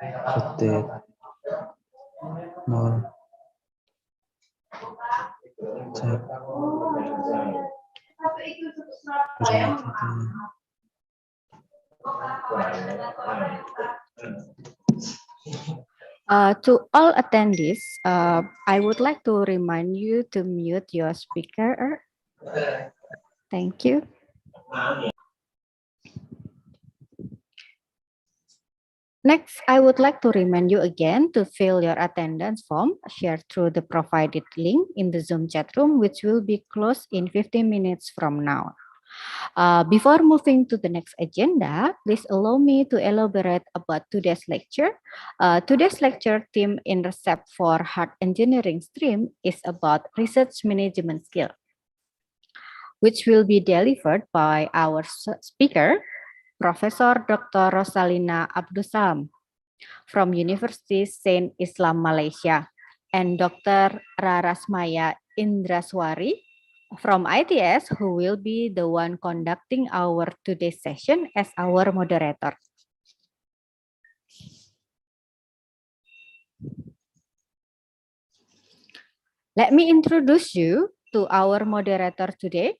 Ketik more cek To all attendees, I would like to remind you to mute your speaker. Thank you. Next, I would like to remind you again to fill your attendance form shared through the provided link in the Zoom chat room, which will be closed in 15 minutes from now. Before moving to the next agenda, please allow me to elaborate about today's lecture. Today's lecture theme in R2SEP for Hard Engineering stream is about research management skill, which will be delivered by our speaker, Professor Dr. Rosalina Abdul Salam from University Saint Islam Malaysia, and Dr. Rarasmaya Indraswari from ITS, who will be the one conducting our today's session as our moderator. Let me introduce you to our moderator today.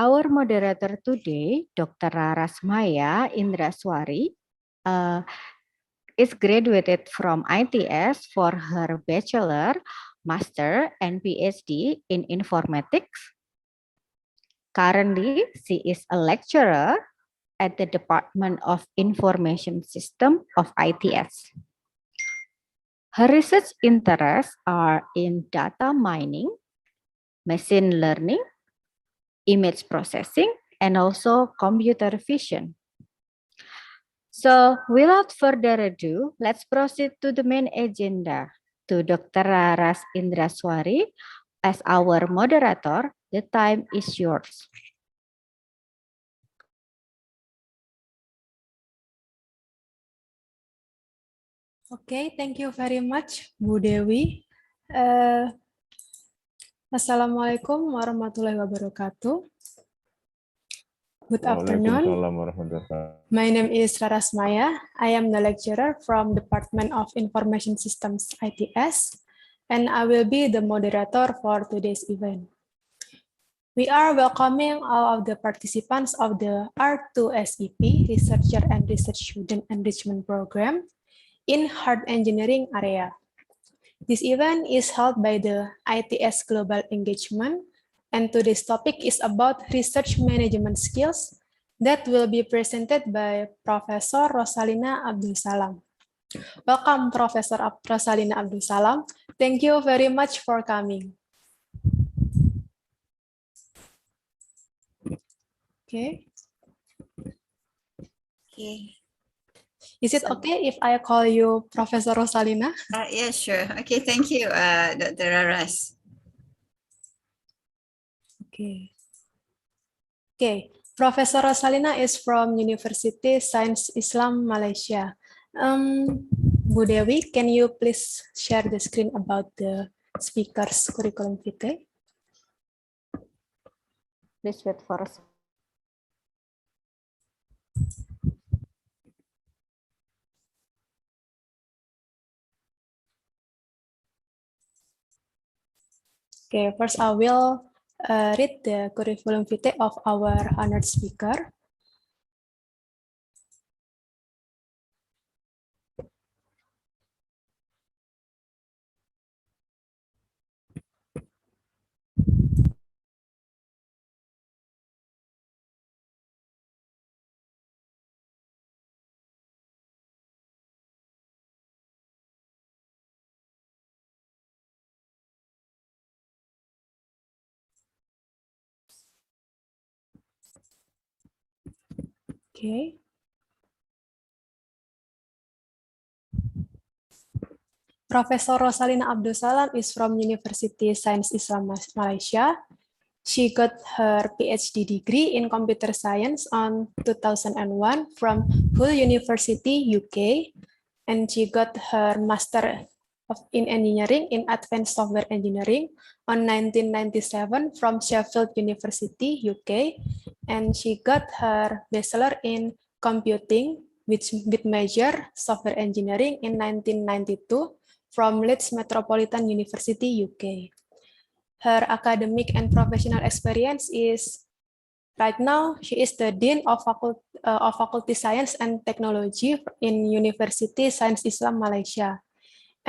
Our moderator today, Dr. Rarasmaya Indraswari, is graduated from ITS for her bachelor, master, and PhD in informatics. Currently, she is a lecturer at the Department of Information System of ITS. Her research interests are in data mining, machine learning, image processing, and also computer vision. So without further ado, let's proceed to the main agenda. To Dr. Raras Indraswari as our moderator, the time is yours. Okay, thank you very much, Bu Dewi. Assalamualaikum warahmatullahi wabarakatuh. Good afternoon. My name is Rarasmaya. I am the lecturer from Department of Information Systems ITS, and I will be the moderator for today's event. We are welcoming all of the participants of the R2SEP Researcher and Research Student Enrichment Program in Hard Engineering area. This event is held by the ITS Global Engagement, and today's topic is about research management skills that will be presented by Professor Rosalina Abdul Salam. Welcome, Professor Rosalina Abdul Salam. Thank you very much for coming. Okay. Okay. Is it okay if I call you Professor Rosalina? Yeah, sure. Okay, thank you, Dr. Raras. Okay. Okay. Professor Rosalina is from University Saint Islam Malaysia. Bu Dewi, can you please share the screen about the speaker's curriculum vitae? Please wait for us. Okay, first I will read the curriculum vitae of our honored speaker. Okay. Professor Rosalina Abdul Salam is from University Saint Islam Malaysia. She got her PhD degree in computer science on 2001 from Hull University, UK. and she got her Master in Engineering in Advanced Software Engineering on 1997 from Sheffield University, UK, and she got her Bachelor in Computing with major Software Engineering in 1992 from Leeds Metropolitan University, UK. Her academic and professional experience is, right now, she is the Dean of Faculty Science and Technology in University Science Islam Malaysia.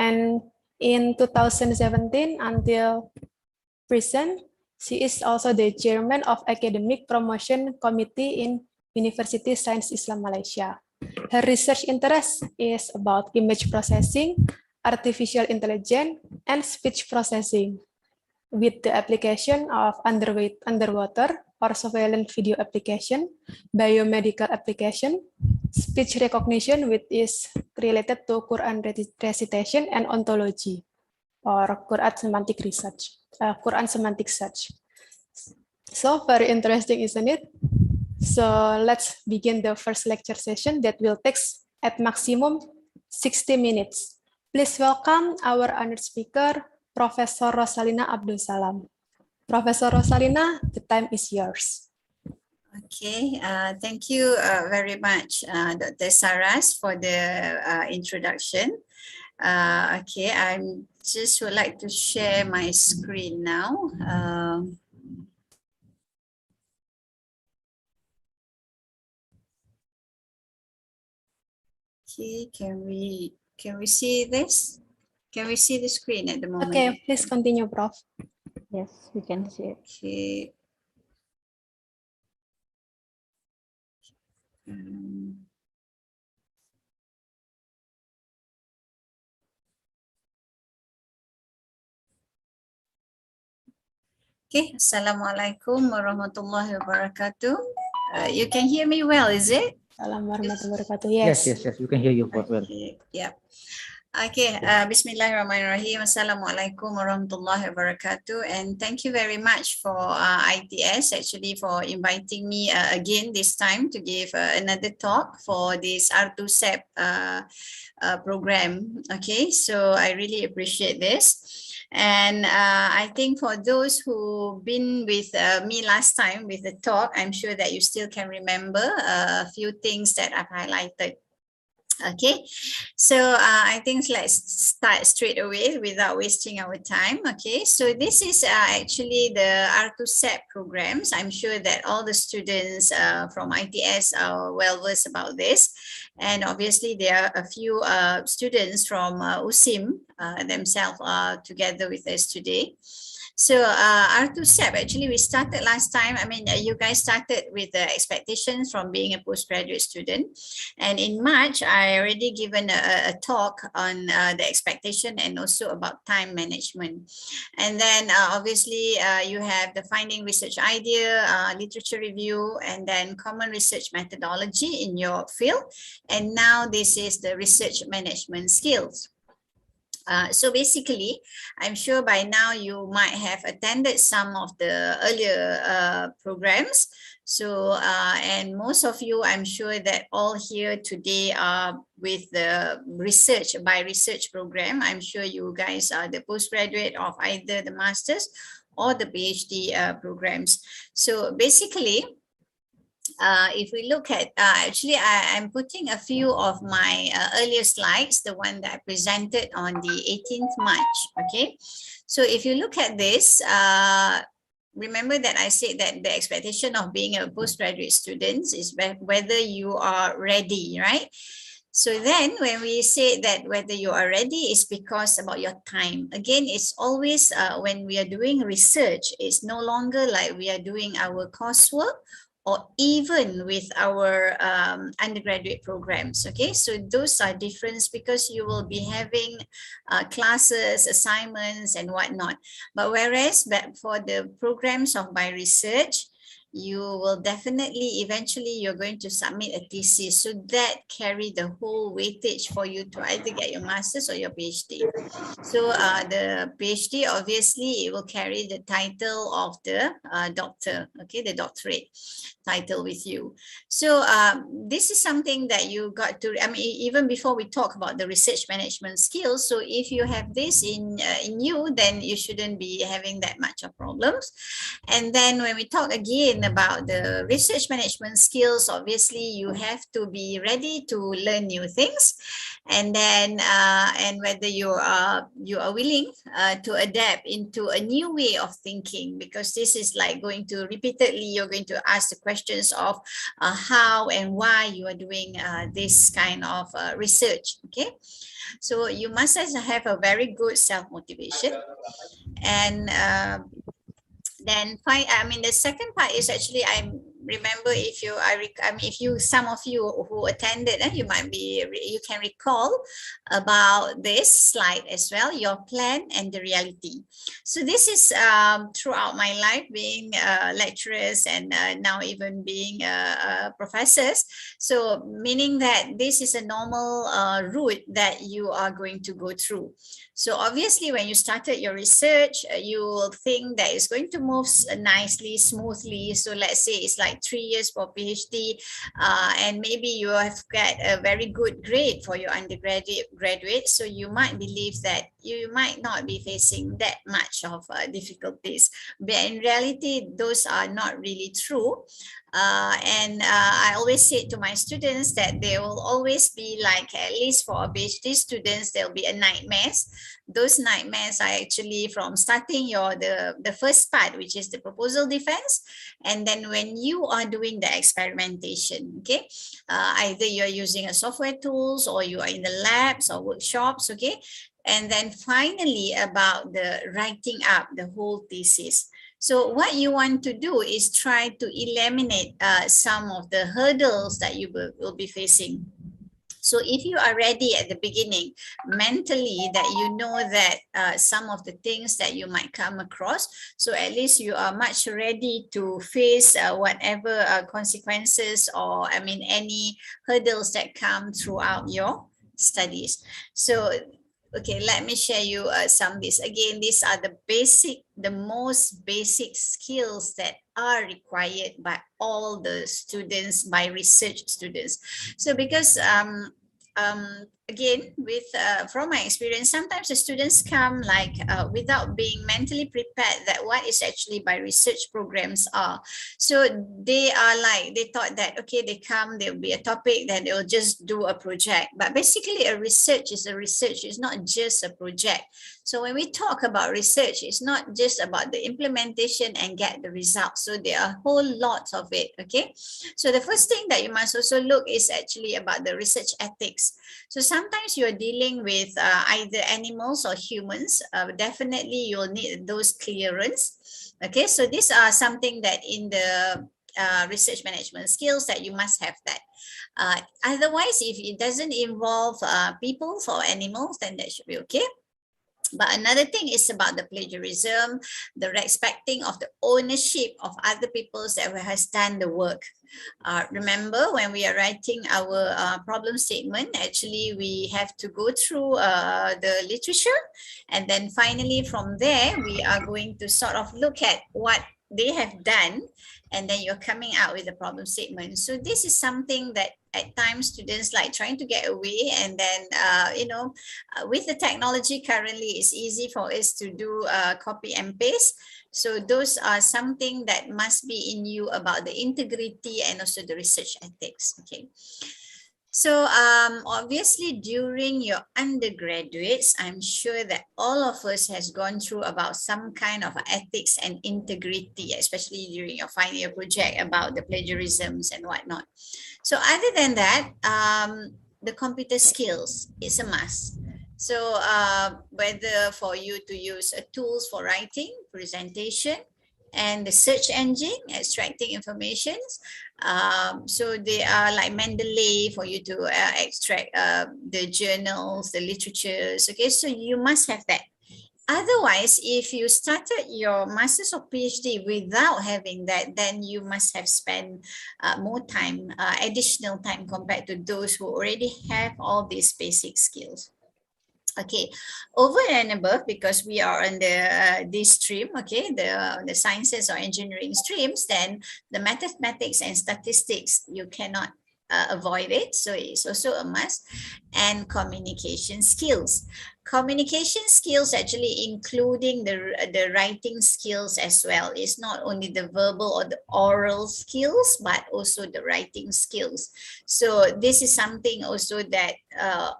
And in 2017 until present, she is also the chairman of Academic Promotion Committee in University Science Islam Malaysia. Her research interest is about image processing, artificial intelligence, and speech processing, with the application of underwater or surveillance video application, biomedical application, speech recognition, which is related to Quran recitation and ontology, or Quran semantic research, Quran semantic search. So very interesting, isn't it? So let's begin the first lecture session that will take at maximum 60 minutes. Please welcome our honored speaker, Professor Rosalina Abdul Salam. Professor Rosalina, the time is yours. Okay, thank you very much, Dr. Saras, for the introduction. Okay, I just would like to share my screen now. Okay, can we see this? Can we see the screen at the moment? Okay, please continue, Prof. Yes, we can see it. Okay. Okay, Assalamualaikum warahmatullahi wabarakatuh. You can hear me well, is it? Salam warahmatullahi wabarakatuh. Yes, Yes. you can hear you well. Okay, yeah. Okay, Bismillahirrahmanirrahim. Assalamualaikum warahmatullahi wabarakatuh. And thank you very much for ITS actually for inviting me again this time to give another talk for this R2SEP program. Okay, so I really appreciate this. And I think for those who've been with me last time with the talk, I'm sure that you still can remember a few things that I've highlighted. Okay, so I think let's start straight away without wasting our time. Okay, so this is actually the R2SEP programs. I'm sure that all the students from ITS are well versed about this. And obviously there are a few students from USIM themselves together with us today. So R2SEP, actually we started last time. I mean, you guys started with the expectations from being a postgraduate student. And in March, I already given a talk on the expectation and also about time management. And then obviously you have the finding research idea, literature review, and then common research methodology in your field. And now this is the research management skills. So basically, I'm sure by now you might have attended some of the earlier programs. So, and most of you, I'm sure that all here today are with the research program. I'm sure you guys are the postgraduate of either the master's or the PhD programs. So basically, if we look at, actually, I'm putting a few of my earlier slides, the one that I presented on the 18th March, okay? So if you look at this, remember that I said that the expectation of being a postgraduate student is whether you are ready, right? So then when we say that whether you are ready is because about your time. Again, it's always when we are doing research, it's no longer like we are doing our coursework or even with our undergraduate programs, okay? So those are different because you will be having classes, assignments and whatnot. But whereas for the programs of my research, you will definitely eventually you're going to submit a thesis, so that carry the whole weightage for you to either get your master's or your PhD. So the PhD, obviously it will carry the title of the doctor, okay, the doctorate title with you. So this is something that you got to, I mean, even before we talk about the research management skills, so if you have this in you, then you shouldn't be having that much of problems. And then when we talk again about the research management skills, obviously you have to be ready to learn new things, and then and whether you are willing to adapt into a new way of thinking, because this is like going to repeatedly, you're going to ask the questions of how and why you are doing this kind of research. Okay, so you must have a very good self-motivation. And then the second part is actually, I remember if you, if you, some of you who attended, you might be, you can recall about this slide as well, your plan and the reality. So this is throughout my life being lecturers and now even being professors. So meaning that this is a normal route that you are going to go through. So obviously when you started your research, you will think that it's going to move nicely, smoothly. So let's say it's like 3 years for PhD, and maybe you have got a very good grade for your undergraduate. So you might believe that you might not be facing that much of difficulties. But in reality, those are not really true. I always say to my students that there will always be, like, at least for PhD students, there'll be a nightmares. Those nightmares are actually from starting the first part, which is the proposal defense, and then when you are doing the experimentation. Okay, either you're using a software tools or you are in the labs or workshops. Okay, and then finally about the writing up the whole thesis. So what you want to do is try to eliminate some of the hurdles that you will be facing. So if you are ready at the beginning mentally, that you know that some of the things that you might come across, so at least you are much ready to face whatever consequences or any hurdles that come throughout your studies. So okay, let me share you some of this. Again, these are the most basic skills that are required by all the students, by research students. So because again, with from my experience, sometimes the students come like without being mentally prepared that what is actually by research programs are. So they are like, they thought that, okay, they come, there'll be a topic, then they'll just do a project. But basically a research is a research, it's not just a project. So when we talk about research, it's not just about the implementation and get the results. So there are whole lots of it, okay? So the first thing that you must also look is actually about the research ethics. So sometimes you're dealing with either animals or humans. Definitely you'll need those clearance. Okay, so these are something that in the research management skills that you must have that. Otherwise, if it doesn't involve people or animals, then that should be okay. But another thing is about the plagiarism, the respecting of the ownership of other people that has done the work. Remember, when we are writing our problem statement, actually we have to go through the literature, and then finally from there we are going to sort of look at what they have done, and then you're coming out with a problem statement. So this is something that at times students like trying to get away, and then with the technology currently it's easy for us to do copy and paste. So those are something that must be in you about the integrity and also the research ethics. Okay. So obviously during your undergraduates, I'm sure that all of us has gone through about some kind of ethics and integrity, especially during your final year project about the plagiarisms and whatnot. So other than that, the computer skills is a must. So whether for you to use tools for writing, presentation, and the search engine, extracting information. So they are like Mendeley for you to extract the journals, the literatures. Okay, so you must have that. Otherwise, if you started your master's or PhD without having that, then you must have spent more time, additional time compared to those who already have all these basic skills. Okay, over and above, because we are on the this stream, okay, the sciences or engineering streams, then the mathematics and statistics, you cannot avoid it, so it's also a must. And communication skills. Communication skills actually including the writing skills as well. It's not only the verbal or the oral skills, but also the writing skills. So this is something also that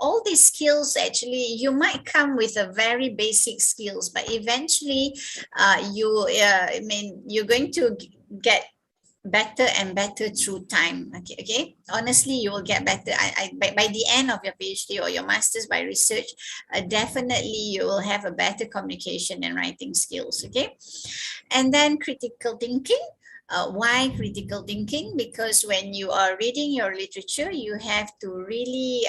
all these skills, actually you might come with a very basic skills, but eventually you're going to get better and better through time. Okay, honestly, you will get better. By the end of your PhD or your master's by research, definitely you will have a better communication and writing skills. Okay, and then critical thinking. Why critical thinking? Because when you are reading your literature, you have to really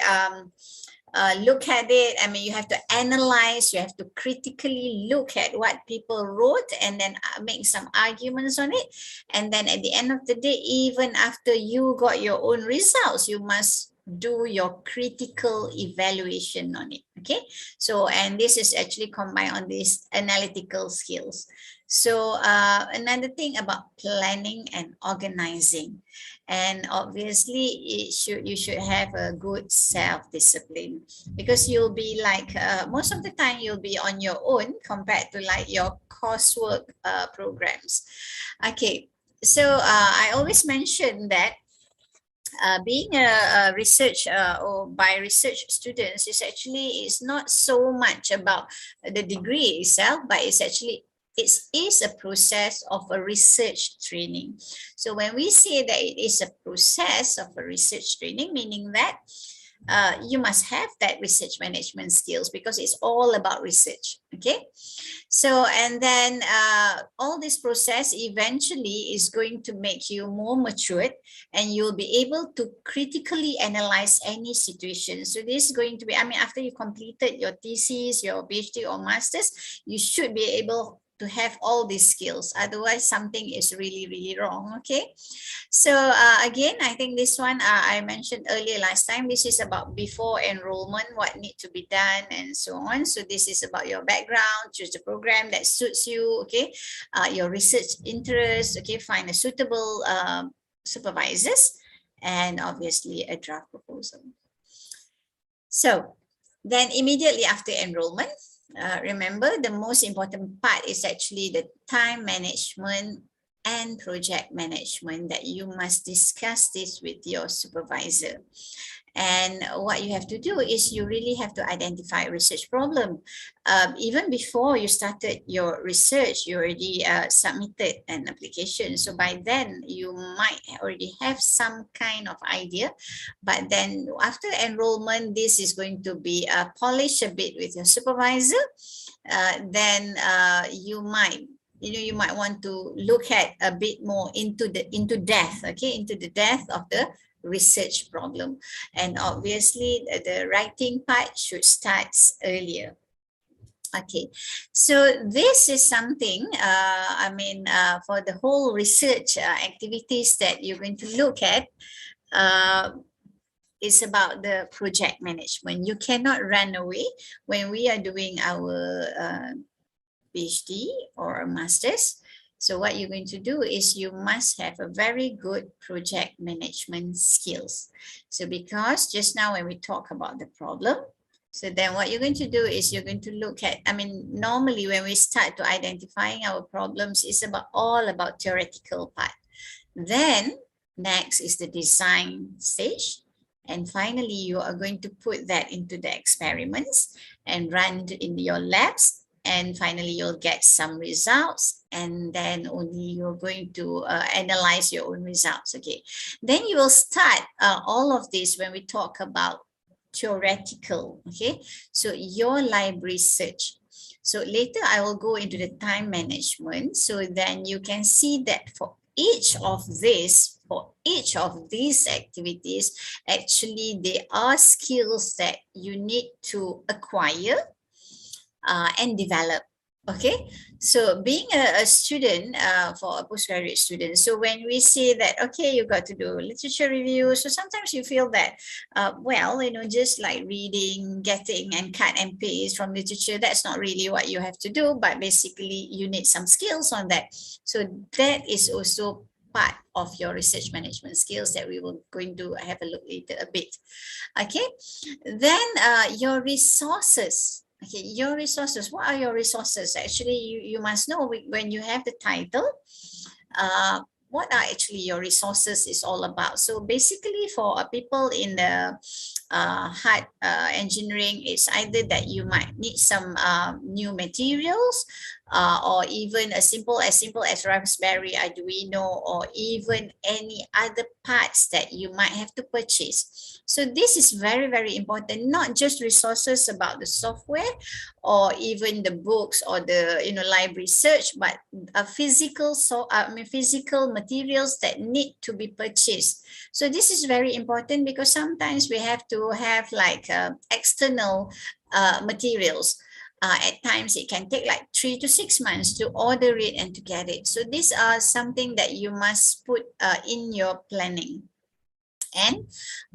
look at it. I mean, you have to analyze, you have to critically look at what people wrote and then make some arguments on it. And then at the end of the day, even after you got your own results, you must do your critical evaluation on it. Okay, so, and this is actually combined on these analytical skills. So another thing about planning and organizing, and obviously you should have a good self-discipline, because you'll be like most of the time you'll be on your own compared to like your coursework programs. Okay, so I always mention that being a research or by research students is not so much about the degree itself, but it's actually it is a process of a research training. So when we say that it is a process of a research training, meaning that you must have that research management skills, because it's all about research. Okay, so and then all this process eventually is going to make you more matured, and you'll be able to critically analyze any situation. So this is going to be, I mean, after you completed your thesis, your PhD or masters, you should be able to have all these skills. Otherwise, something is really, really wrong. Okay, so again, I think this one I mentioned earlier last time. This is about before enrollment, what need to be done and so on. So this is about your background, choose the program that suits you. Okay, your research interests. Okay, find a suitable supervisors, and obviously a draft proposal. So then immediately after enrollment, remember the most important part is actually the time management and project management, that you must discuss this with your supervisor. And what you have to do is you really have to identify a research problem. Even before you started your research, you already submitted an application. So by then you might already have some kind of idea, but then after enrollment, this is going to be polished a bit with your supervisor. Then you might want to look at a bit more into the depth of the research problem. And obviously the writing part should start earlier. Okay, so this is something, for the whole research activities that you're going to look at, it's about the project management. You cannot run away when we are doing our PhD or a master's. So what you're going to do is you must have a very good project management skills. So because just now when we talk about the problem, so then what you're going to do is you're going to look at, normally when we start to identifying our problems, it's all about theoretical part. Then next is the design stage. And finally, you are going to put that into the experiments and run in your labs. And finally, you'll get some results, and then only you're going to analyze your own results. Okay, then you will start all of this when we talk about theoretical. Okay, so your library search. So later I will go into the time management. So then you can see that for each of these activities, actually there are skills that you need to acquire. and develop. Okay, so being a student for a postgraduate student, so when we say that, okay, you got to do literature review, so sometimes you feel that, well, just like reading, getting and cut and paste from literature, that's not really what you have to do, but basically you need some skills on that. So that is also part of your research management skills that we will going to have a look later a bit. Okay, then your resources. Okay, your resources. What are your resources? Actually, you must know when you have the title, what are actually your resources is all about. So basically for people in the hard engineering, it's either that you might need some new materials, or even as simple as Raspberry, Arduino, or even any other parts that you might have to purchase. So this is very, very important, not just resources about the software or even the books or the library search, but physical physical materials that need to be purchased. So this is very important because sometimes we have to have like external materials. At times it can take like 3 to 6 months to order it and to get it. So these are something that you must put in your planning. And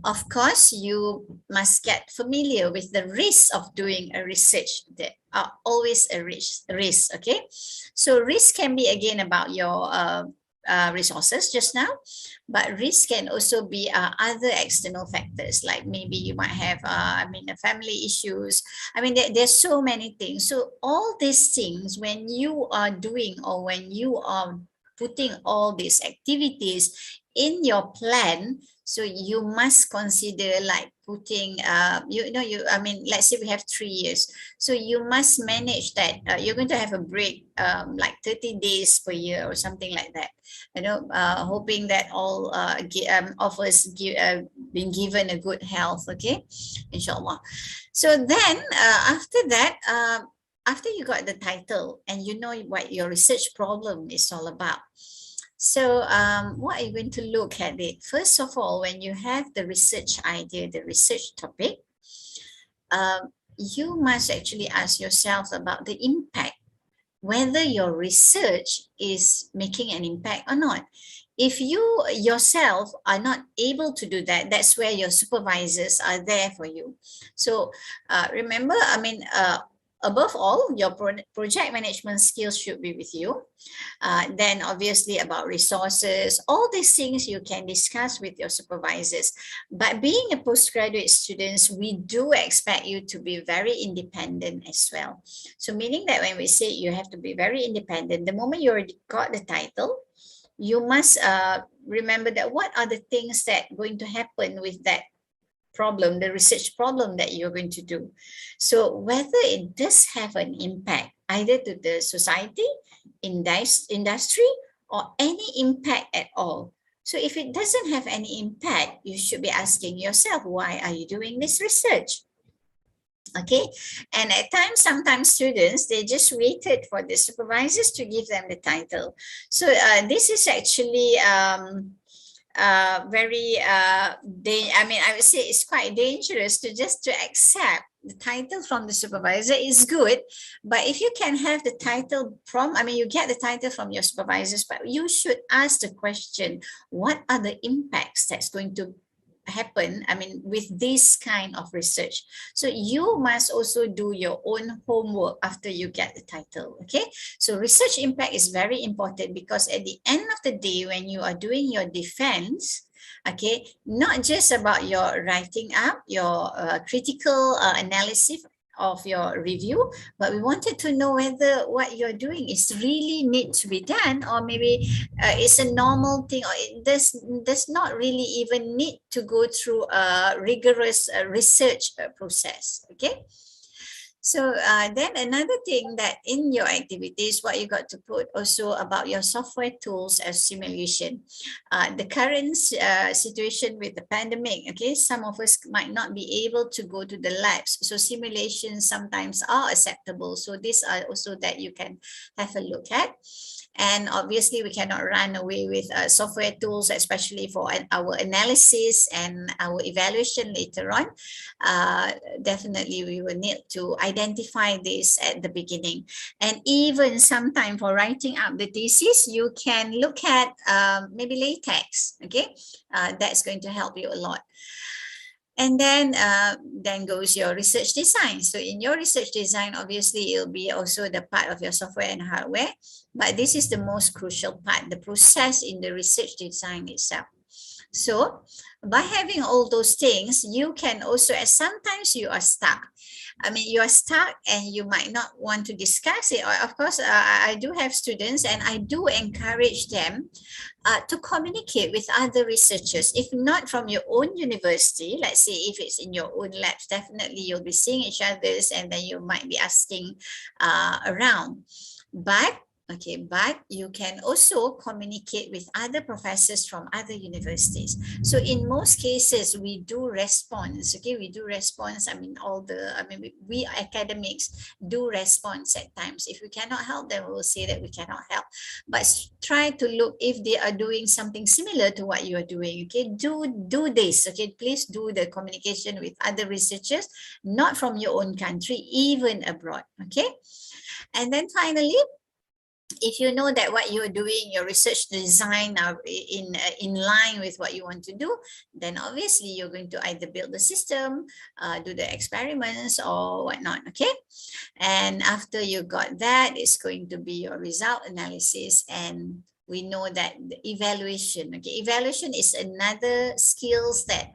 of course, you must get familiar with the risks of doing a research. There are always a risk, okay? So risk can be again about your resources just now, but risk can also be other external factors, like maybe you might have, family issues. There's so many things. So all these things, when you are doing or when you are putting all these activities in your plan, so you must consider like putting, let's say we have 3 years. So you must manage that you're going to have a break, like 30 days per year or something like that. Hoping that all of us been given a good health, okay, inshallah. So then after that, after you got the title and you know what your research problem is all about, so what are you going to look at it? First of all, when you have the research idea, the research topic, you must actually ask yourself about the impact, whether your research is making an impact or not. If you yourself are not able to do that, that's where your supervisors are there for you. So remember, above all, your project management skills should be with you. Then obviously about resources, all these things you can discuss with your supervisors. But being a postgraduate student, we do expect you to be very independent as well. So meaning that when we say you have to be very independent, the moment you already got the title, you must remember that what are the things that are going to happen with that problem, the research problem that you're going to do. So whether it does have an impact either to the society, industry, or any impact at all. So if it doesn't have any impact, you should be asking yourself, why are you doing this research? Okay, and at times, sometimes students, they just waited for the supervisors to give them the title. So this is actually I would say it's quite dangerous to accept the title from the supervisor. Is good, but if you can have the title from, you get the title from your supervisors, but you should ask the question, what are the impacts that's going to happen with this kind of research? So you must also do your own homework after you get the title. Okay, so research impact is very important, because at the end of the day, when you are doing your defense, okay, not just about your writing up your critical analysis of your review, but we wanted to know whether what you're doing is really need to be done, or maybe it's a normal thing, or it does not really even need to go through a rigorous research process. Okay, so then another thing that in your activities, what you got to put also about your software tools as simulation. The current situation with the pandemic, okay, some of us might not be able to go to the labs. So simulations sometimes are acceptable. So these are also that you can have a look at. And obviously we cannot run away with software tools, especially for our analysis and our evaluation later on. Definitely we will need to identify this at the beginning. And even sometime for writing up the thesis, you can look at maybe LaTeX, okay? That's going to help you a lot. And then goes your research design. So in your research design, obviously it'll be also the part of your software and hardware, but this is the most crucial part, the process in the research design itself. So by having all those things, you can also, as sometimes you are stuck. I mean, you are stuck and you might not want to discuss it. Of course, I do have students and I do encourage them to communicate with other researchers. If not from your own university, let's say if it's in your own labs, definitely you'll be seeing each other's and then you might be asking around. But you can also communicate with other professors from other universities. So in most cases, we do response, we do response. I mean, we academics do response at times. If we cannot help them, we will say that we cannot help. But try to look if they are doing something similar to what you are doing, do this, please do the communication with other researchers, not from your own country, even abroad, And then finally, if you know that what you're doing, your research design are in line with what you want to do, then obviously you're going to either build the system, do the experiments or whatnot, And after you got that, it's going to be your result analysis, and we know that the evaluation, evaluation is another skills that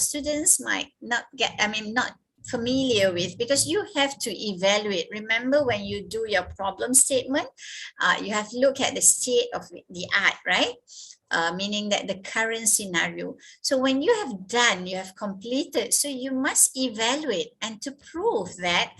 students might not get, not familiar with, because you have to evaluate. Remember, when you do your problem statement, you have to look at the state of the art, right? Meaning that the current scenario. So when you have done, you have completed, so you must evaluate, and to prove that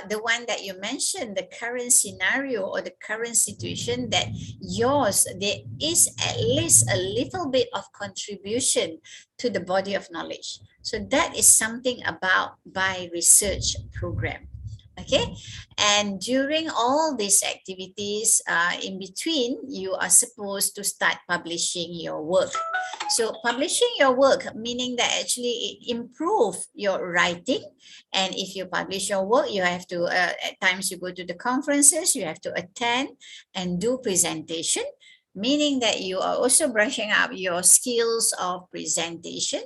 the one that you mentioned, the current scenario or the current situation, that yours, there is at least a little bit of contribution to the body of knowledge. So that is something about by research program. And during all these activities, in between, you are supposed to start publishing your work. So publishing your work, meaning that actually it improves your writing. And if you publish your work, you have to, at times you go to the conferences, you have to attend and do presentation, meaning that you are also brushing up your skills of presentation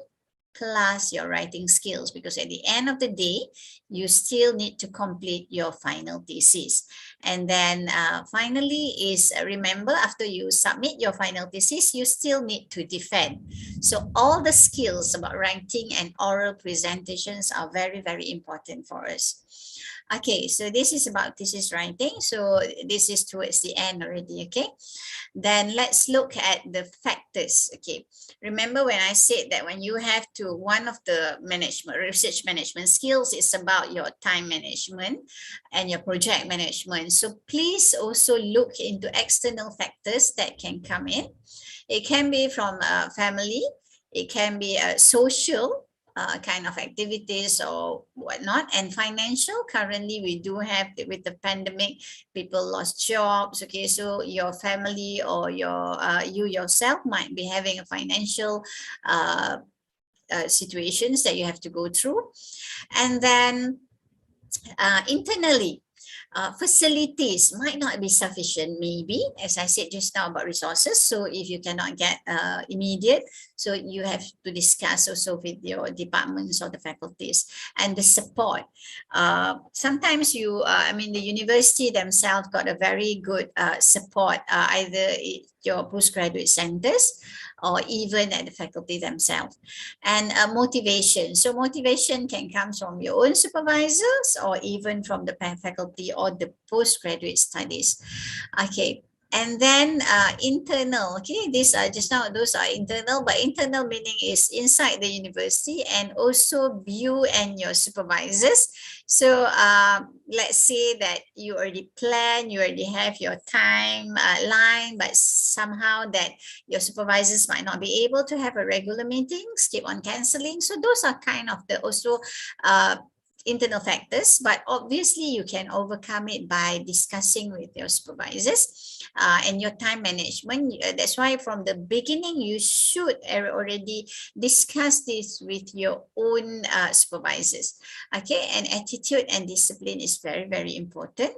plus your writing skills, because at the end of the day, you still need to complete your final thesis. And then finally is, remember, after you submit your final thesis, you still need to defend. So all the skills about writing and oral presentations are very, very important for us. So this is about thesis writing. So this is towards the end already, Then let's look at the factors, Remember when I said that when you have to, one of the research management skills is about your time management and your project management. So please also look into external factors that can come in. It can be from family, it can be social, kind of activities or whatnot, and financial. Currently we do have, with the pandemic, people lost jobs, so your family or your you yourself might be having a financial situations that you have to go through. And then internally, facilities might not be sufficient, maybe, as I said just now about resources. So if you cannot get immediate, so you have to discuss also with your departments or the faculties. And the support. Sometimes the university themselves got a very good support, either your postgraduate centers or even at the faculty themselves. And motivation. So motivation can come from your own supervisors or even from the faculty or the postgraduate studies. And then internal, these are just now, those are internal, but internal meaning is inside the university, and also you and your supervisors. So let's say that you already plan, you already have your time line, but somehow that your supervisors might not be able to have a regular meetings, keep on canceling. So those are kind of the also internal factors, but obviously you can overcome it by discussing with your supervisors and your time management. That's why from the beginning, you should already discuss this with your own supervisors. Okay, and attitude and discipline is very, very important,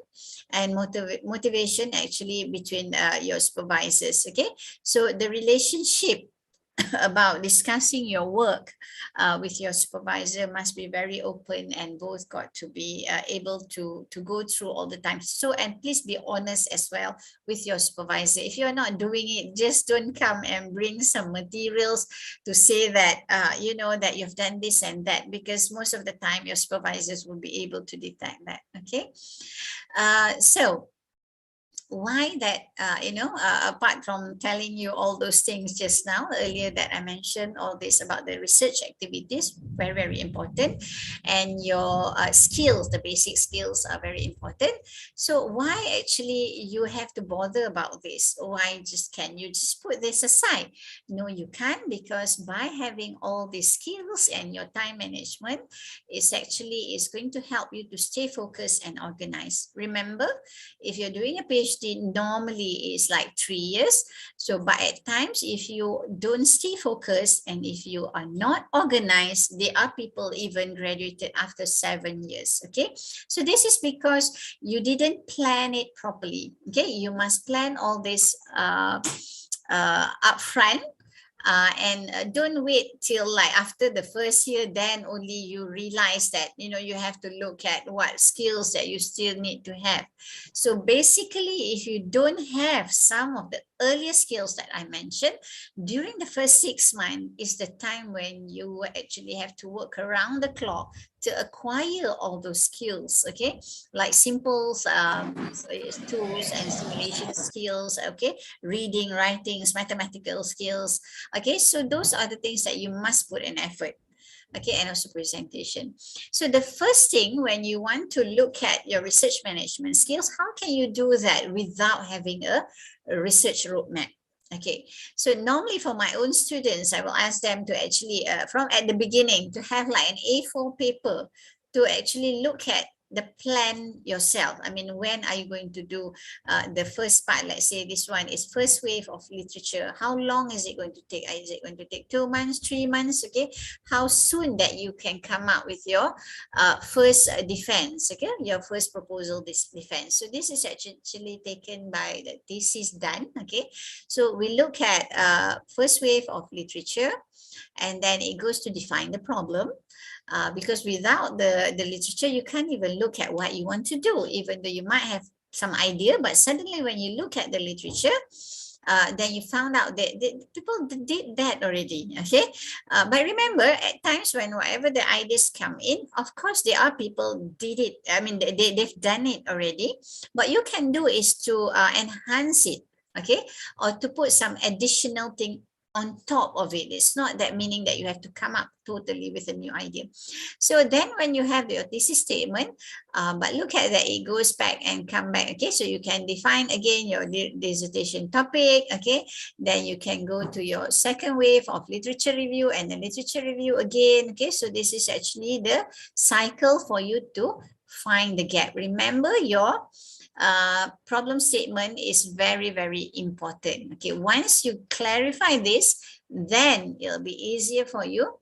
and motivation actually between your supervisors. Okay, so the relationship about discussing your work with your supervisor must be very open, and both got to be able to go through all the time. So, and please be honest as well with your supervisor. If you're not doing it, just don't come and bring some materials to say that you know that you've done this and that, because most of the time your supervisors will be able to detect that. Okay, so why that apart from telling you all those things just now earlier that I mentioned, all this about the research activities, very, very important, and your skills, the basic skills are very important. So why actually you have to bother about this? Why can you just put this aside? No, you can't, because by having all these skills and your time management is going to help you to stay focused and organized. Remember, if you're doing a PhD, normally is like 3 years. So, but at times, if you don't stay focused and if you are not organized, there are people even graduated after 7 years. Okay, so this is because you didn't plan it properly. Okay, you must plan all this upfront. And don't wait till like after the first year, then only you realize that, you know, you have to look at what skills that you still need to have. So basically, if you don't have some of the earlier skills that I mentioned, during the first 6 months is the time when you actually have to work around the clock to acquire all those skills, okay? Like simple tools and simulation skills, okay? Reading, writing, mathematical skills, okay? So those are the things that you must put in effort. Okay, and also presentation. So the first thing when you want to look at your research management skills, how can you do that without having a research roadmap? Okay, so normally for my own students, I will ask them to actually, from at the beginning, to have like an A4 paper to actually look at the plan yourself. I mean, when are you going to do the first part? Let's say this one is first wave of literature. How long is it going to take? Is it going to take 2 months, 3 months? Okay, how soon that you can come up with your first defense? Okay, your first proposal, this defense. So this is actually taken by the thesis done. Okay, so we look at first wave of literature, and then it goes to define the problem. Because without the literature, you can't even look at what you want to do, even though you might have some idea, but suddenly when you look at the literature, then you found out that people did that already, okay? But remember, at times when whatever the ideas come in, of course, there are people did it. I mean, they've done it already. What you can do is to enhance it, okay? Or to put some additional thing on top of it. It's not that meaning that you have to come up totally with a new idea. So then when you have your thesis statement, but look at that, it goes back and come back. Okay, so you can define again your dissertation topic. Okay, then you can go to your second wave of literature review and the literature review again. Okay, so this is actually the cycle for you to find the gap. Remember, your problem statement is very, very important. Okay, once you clarify this, then it'll be easier for you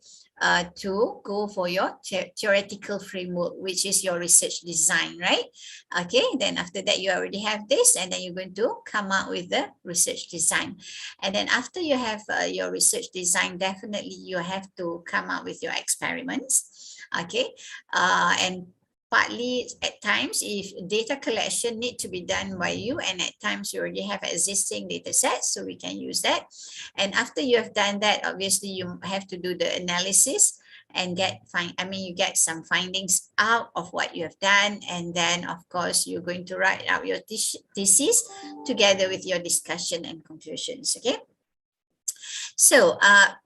to go for your theoretical framework, which is your research design, right? Okay, then after that, you already have this, and then you're going to come out with the research design. And then after you have your research design, definitely you have to come out with your experiments. Okay, and partly at times, if data collection need to be done by you, and at times you already have existing data sets, so we can use that. And after you have done that, obviously you have to do the analysis and you get some findings out of what you have done. And then of course, you're going to write out your thesis together with your discussion and conclusions, okay? So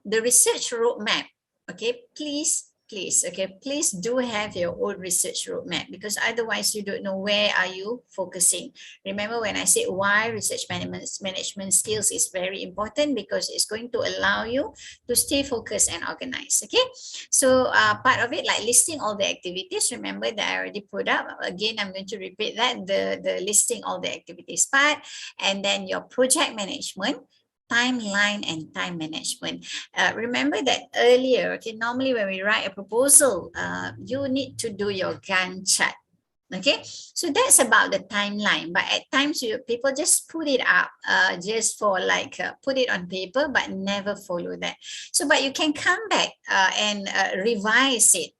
the research roadmap, okay, please please, okay, please do have your own research roadmap, because otherwise you don't know where are you focusing. Remember when I said why research management skills is very important, because it's going to allow you to stay focused and organized. Okay, so part of it, like listing all the activities, remember that I already put up. Again, I'm going to repeat that, the listing all the activities part, and then your project management, timeline and time management. Remember that earlier, okay, normally when we write a proposal, you need to do your Gantt chart. Okay, so that's about the timeline, but at times people just put it up just for like put it on paper but never follow that. So but you can come back and revise it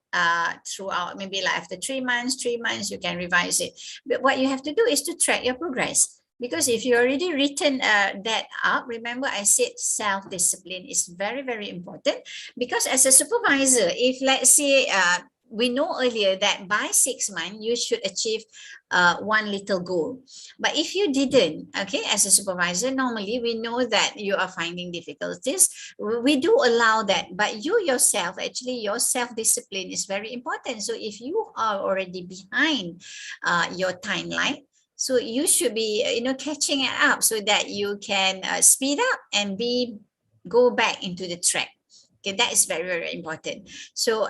throughout, maybe like after 3 months you can revise it. But what you have to do is to track your progress. Because if you already written that up, remember I said self-discipline is very, very important. Because as a supervisor, if let's say we know earlier that by 6 months, you should achieve one little goal. But if you didn't, okay, as a supervisor, normally we know that you are finding difficulties. We do allow that, but you yourself, actually your self-discipline is very important. So if you are already behind your timeline, so you should be, catching it up so that you can speed up and go back into the track. Okay, that is very, very important. So,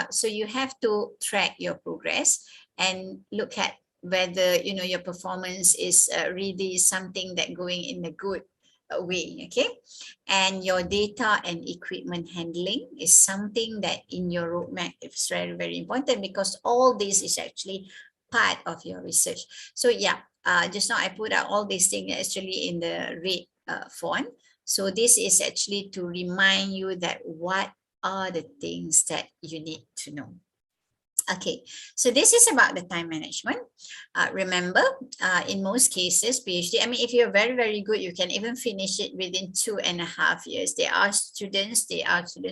so you have to track your progress and look at whether your performance is really something that going in a good way. Okay, and your data and equipment handling is something that in your roadmap is very, very important, because all this is actually part of your research. So yeah, just now I put out all these things actually in the red font. So this is actually to remind you that what are the things that you need to know. Okay, so this is about the time management. Remember, in most cases, PhD, I mean, if you're very, very good, you can even finish it within 2.5 years. There are students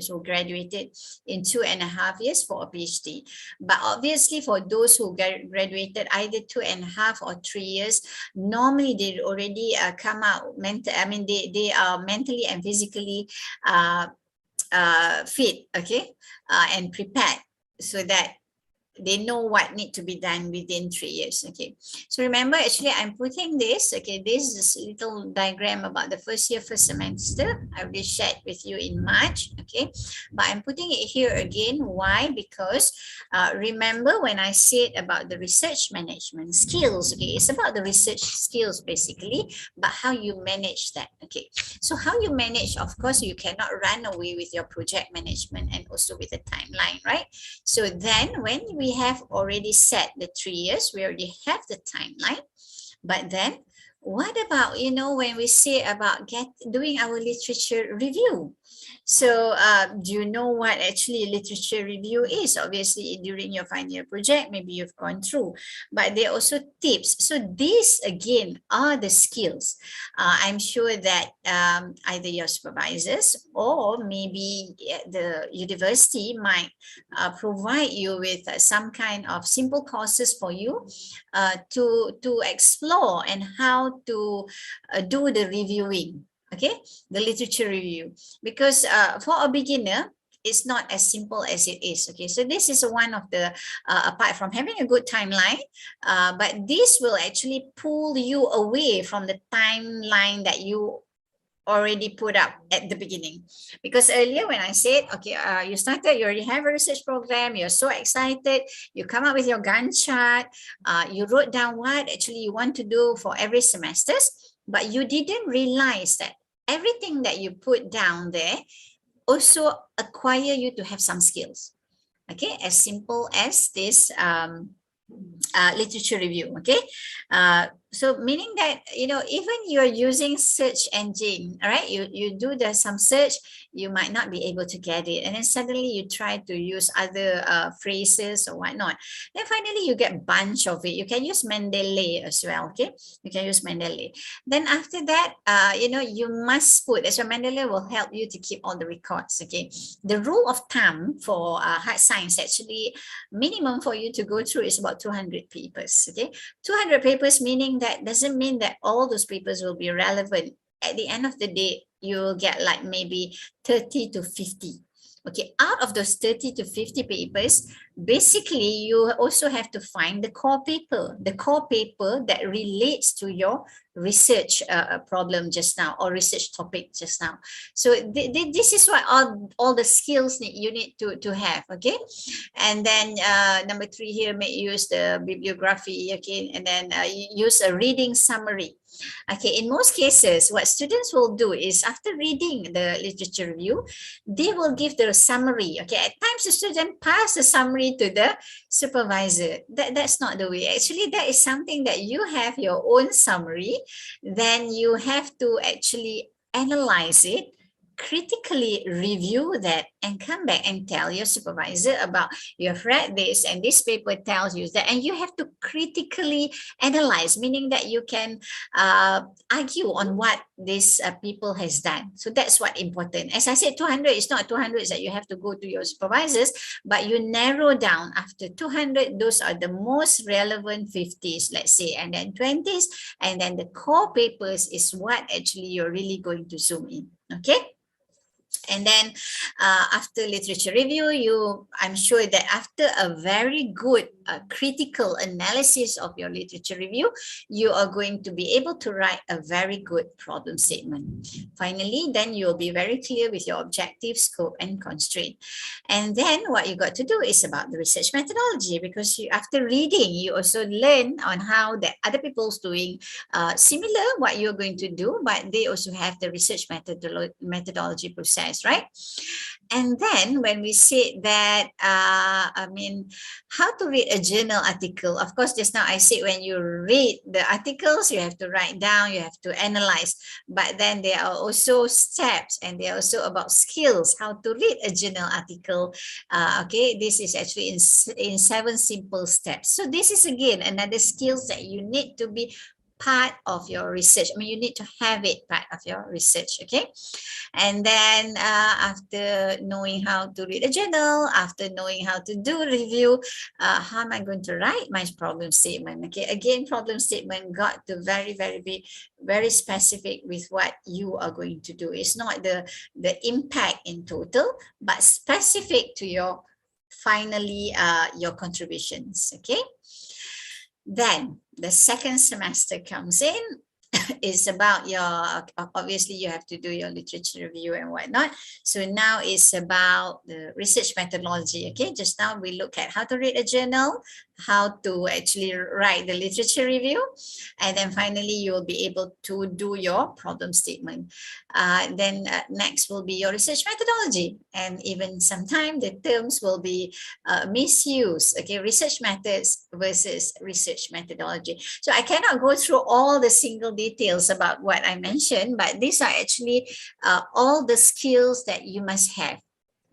who graduated in 2.5 years for a PhD. But obviously, for those who graduated either 2.5 or 3 years, normally they already come out, they are mentally and physically fit, okay, and prepared, so that they know what need to be done within 3 years. Okay, so remember, actually I'm putting this, okay, this is a little diagram about the first year, first semester. I already shared with you in March. Okay, but I'm putting it here again. Why? Because remember when I said about the research management skills, okay, it's about the research skills basically, but how you manage that. Okay, so how you manage, of course, you cannot run away with your project management and also with the timeline, right? So then when we have already set the 3 years, we already have the timeline. But then what about, when we say about doing our literature review? So do you know what actually literature review is? Obviously, during your final year project, maybe you've gone through, but there are also tips. So these again are the skills. I'm sure that either your supervisors or maybe the university might provide you with some kind of simple courses for you to explore and how to do the reviewing. Okay, the literature review, because for a beginner, it's not as simple as it is. Okay, so this is one of the, apart from having a good timeline, but this will actually pull you away from the timeline that you already put up at the beginning. Because earlier when I said, okay, you started, you already have a research program, you're so excited, you come up with your Gantt chart, you wrote down what actually you want to do for every semester, but you didn't realize that everything that you put down there also acquire you to have some skills. Okay, as simple as this literature review. Okay, so meaning that even you're using search engine, all right, you do some search, you might not be able to get it, and then suddenly you try to use other phrases or whatnot, then finally you get a bunch of it. You can use Mendeley as well. Okay, you can use Mendeley. Then after that, you must put, so Mendeley will help you to keep all the records. Okay, the rule of thumb for hard science, actually minimum for you to go through is about 200 papers. Okay, 200 papers, meaning that doesn't mean that all those papers will be relevant. At the end of the day, you will get like maybe 30 to 50. Okay, out of those 30 to 50 papers, basically you also have to find the core paper that relates to your research problem just now, or research topic just now. So this is what all the skills you need to have. Okay, and then number 3 here, may use the bibliography. Okay, and then use a reading summary. Okay, in most cases, what students will do is after reading the literature review, they will give the summary. Okay, at times the student pass the summary to the supervisor. That's not the way. Actually, that is something that you have your own summary. Then you have to actually analyze it, critically review that, and come back and tell your supervisor about, you have read this and this paper tells you that, and you have to critically analyze, meaning that you can argue on what this people has done. So that's what important. As I said, 200 is not 200 that you have to go to your supervisors, but you narrow down after 200. Those are the most relevant 50s, let's say, and then 20s, and then the core papers is what actually you're really going to zoom in. Okay. And then after literature review, I'm sure that after a very good critical analysis of your literature review, you are going to be able to write a very good problem statement. Finally, then you'll be very clear with your objective, scope, and constraint. And then what you got to do is about the research methodology, because after reading, you also learn on how the other people's doing similar what you're going to do, but they also have the research methodology process, right? And then when we say that, how to read a journal article, of course, just now I said when you read the articles, you have to write down, you have to analyze, but then there are also steps, and they are also about skills, how to read a journal article. Okay, this is actually in 7 simple steps. So this is again another skills that you need to be part of your research. You need to have it part of your research. Okay, and then after knowing how to read a journal, after knowing how to do review, how am I going to write my problem statement? Okay, again, problem statement got to be very specific with what you are going to do. It's not the impact in total, but specific to your finally your contributions. Okay. Then the second semester comes in. Is about your, obviously you have to do your literature review and whatnot. So now it's about the research methodology. Okay, just now we look at how to read a journal, how to actually write the literature review, and then finally you will be able to do your problem statement. Then next will be your research methodology, and even sometimes the terms will be misused. Okay, research methods versus research methodology. So I cannot go through all the single details about what I mentioned, but these are actually all the skills that you must have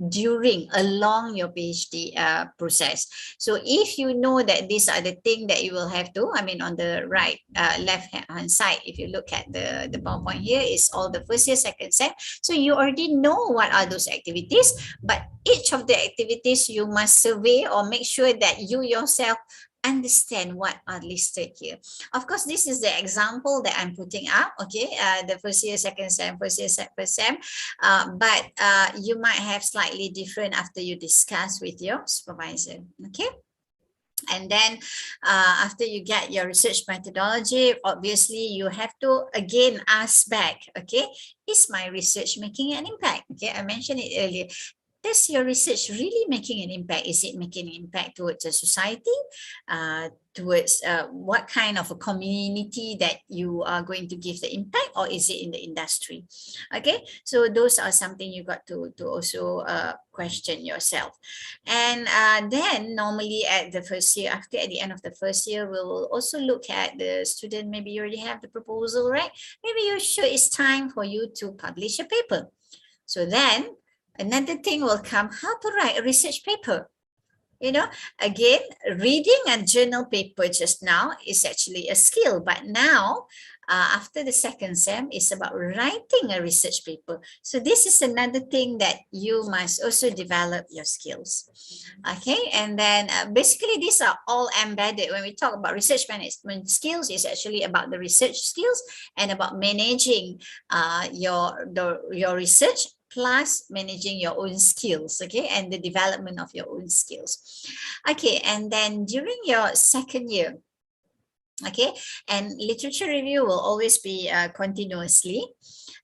along your PhD process. So if you know that these are the things that you will have to, on the right left hand side, if you look at the PowerPoint here, is all the first year, second sem. So you already know what are those activities, but each of the activities you must survey or make sure that you yourself understand what are listed here. Of course, this is the example that I'm putting up, okay, the first year, second sem, first year, first sem, but you might have slightly different after you discuss with your supervisor, okay? And then after you get your research methodology, obviously you have to again ask back, okay, is my research making an impact? Okay, I mentioned it earlier. Is your research really making an impact? Is it making an impact towards a society, towards what kind of a community that you are going to give the impact, or is it in the industry? Okay, so those are something you got to also question yourself. And then normally at the first year, at the end of the first year, we will also look at the student. Maybe you already have the proposal, right? Maybe you're sure it's time for you to publish a paper. So then another thing will come, how to write a research paper. You know, again, reading a journal paper just now is actually a skill, but now after the second sem, it's about writing a research paper. So this is another thing that you must also develop your skills. Okay, and then basically these are all embedded. When we talk about research management skills, it's actually about the research skills and about managing your research plus managing your own skills, okay, and the development of your own skills. Okay, and then during your second year, okay, and literature review will always be continuously.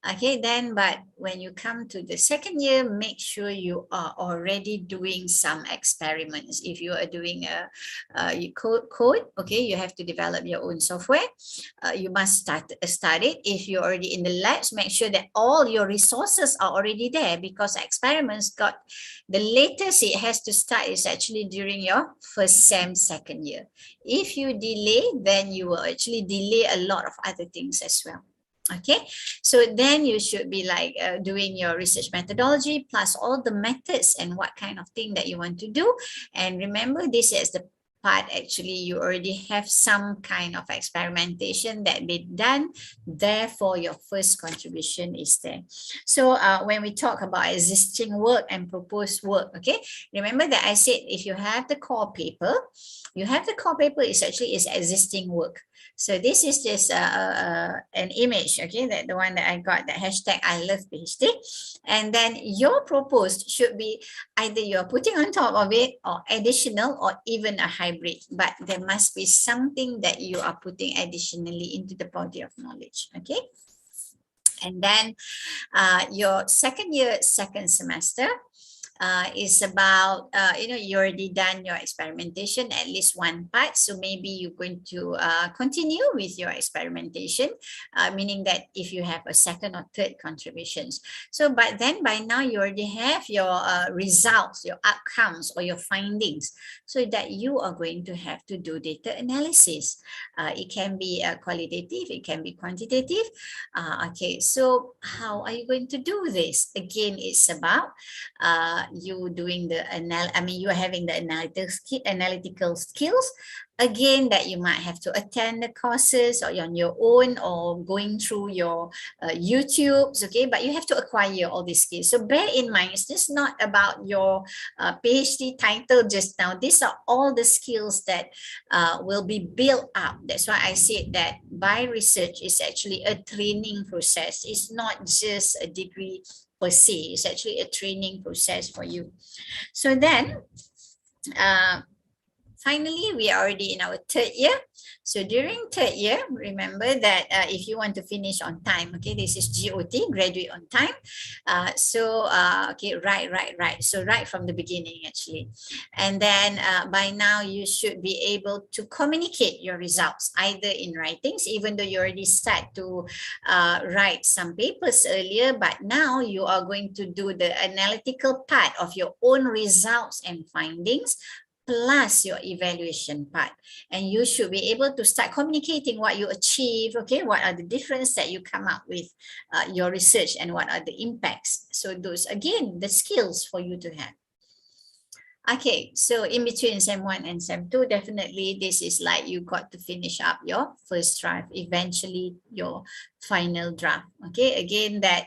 Okay, then, but when you come to the second year, make sure you are already doing some experiments. If you are doing a code, okay, you have to develop your own software. You must start it. If you're already in the labs, make sure that all your resources are already there, because experiments got the latest it has to start is actually during your first sem second year. If you delay, then you will actually delay a lot of other things as well. Okay, so then you should be like doing your research methodology plus all the methods and what kind of thing that you want to do. And remember, this is the part actually you already have some kind of experimentation that been done, therefore your first contribution is there. So when we talk about existing work and proposed work, okay, remember that I said if you have the core paper, is actually is existing work. So this is just an image, okay, that the one that I got, the hashtag I love PhD. And then your proposed should be either you're putting on top of it or additional or even a hybrid, but there must be something that you are putting additionally into the body of knowledge, okay? And then your second year, second semester, is about, you already done your experimentation, at least one part. So maybe you're going to continue with your experimentation, meaning that if you have a second or third contributions. So, but then by now you already have your results, your outcomes or your findings, so that you are going to have to do data analysis. It can be qualitative, it can be quantitative. Okay, so how are you going to do this? Again, it's about you doing the you are having the analytical skills, again, that you might have to attend the courses or on your own or going through your YouTubes, okay, but you have to acquire all these skills. So bear in mind, it's just not about your PhD title just now. These are all the skills that will be built up. That's why I said that by research is actually a training process. It's not just a degree per se, it's actually a training process for you. So then, finally, we are already in our third year. So during third year, remember that if you want to finish on time, okay, this is GOT, graduate on time. Okay, right. So right from the beginning, actually. And then by now, you should be able to communicate your results, either in writings, even though you already start to write some papers earlier, but now you are going to do the analytical part of your own results and findings, plus your evaluation part. And you should be able to start communicating what you achieve, okay, what are the difference that you come up with your research and what are the impacts. So those, again, the skills for you to have. Okay, so in between SEM 1 and SEM 2, definitely this is like you got to finish up your first draft, eventually your final draft. Okay, again, that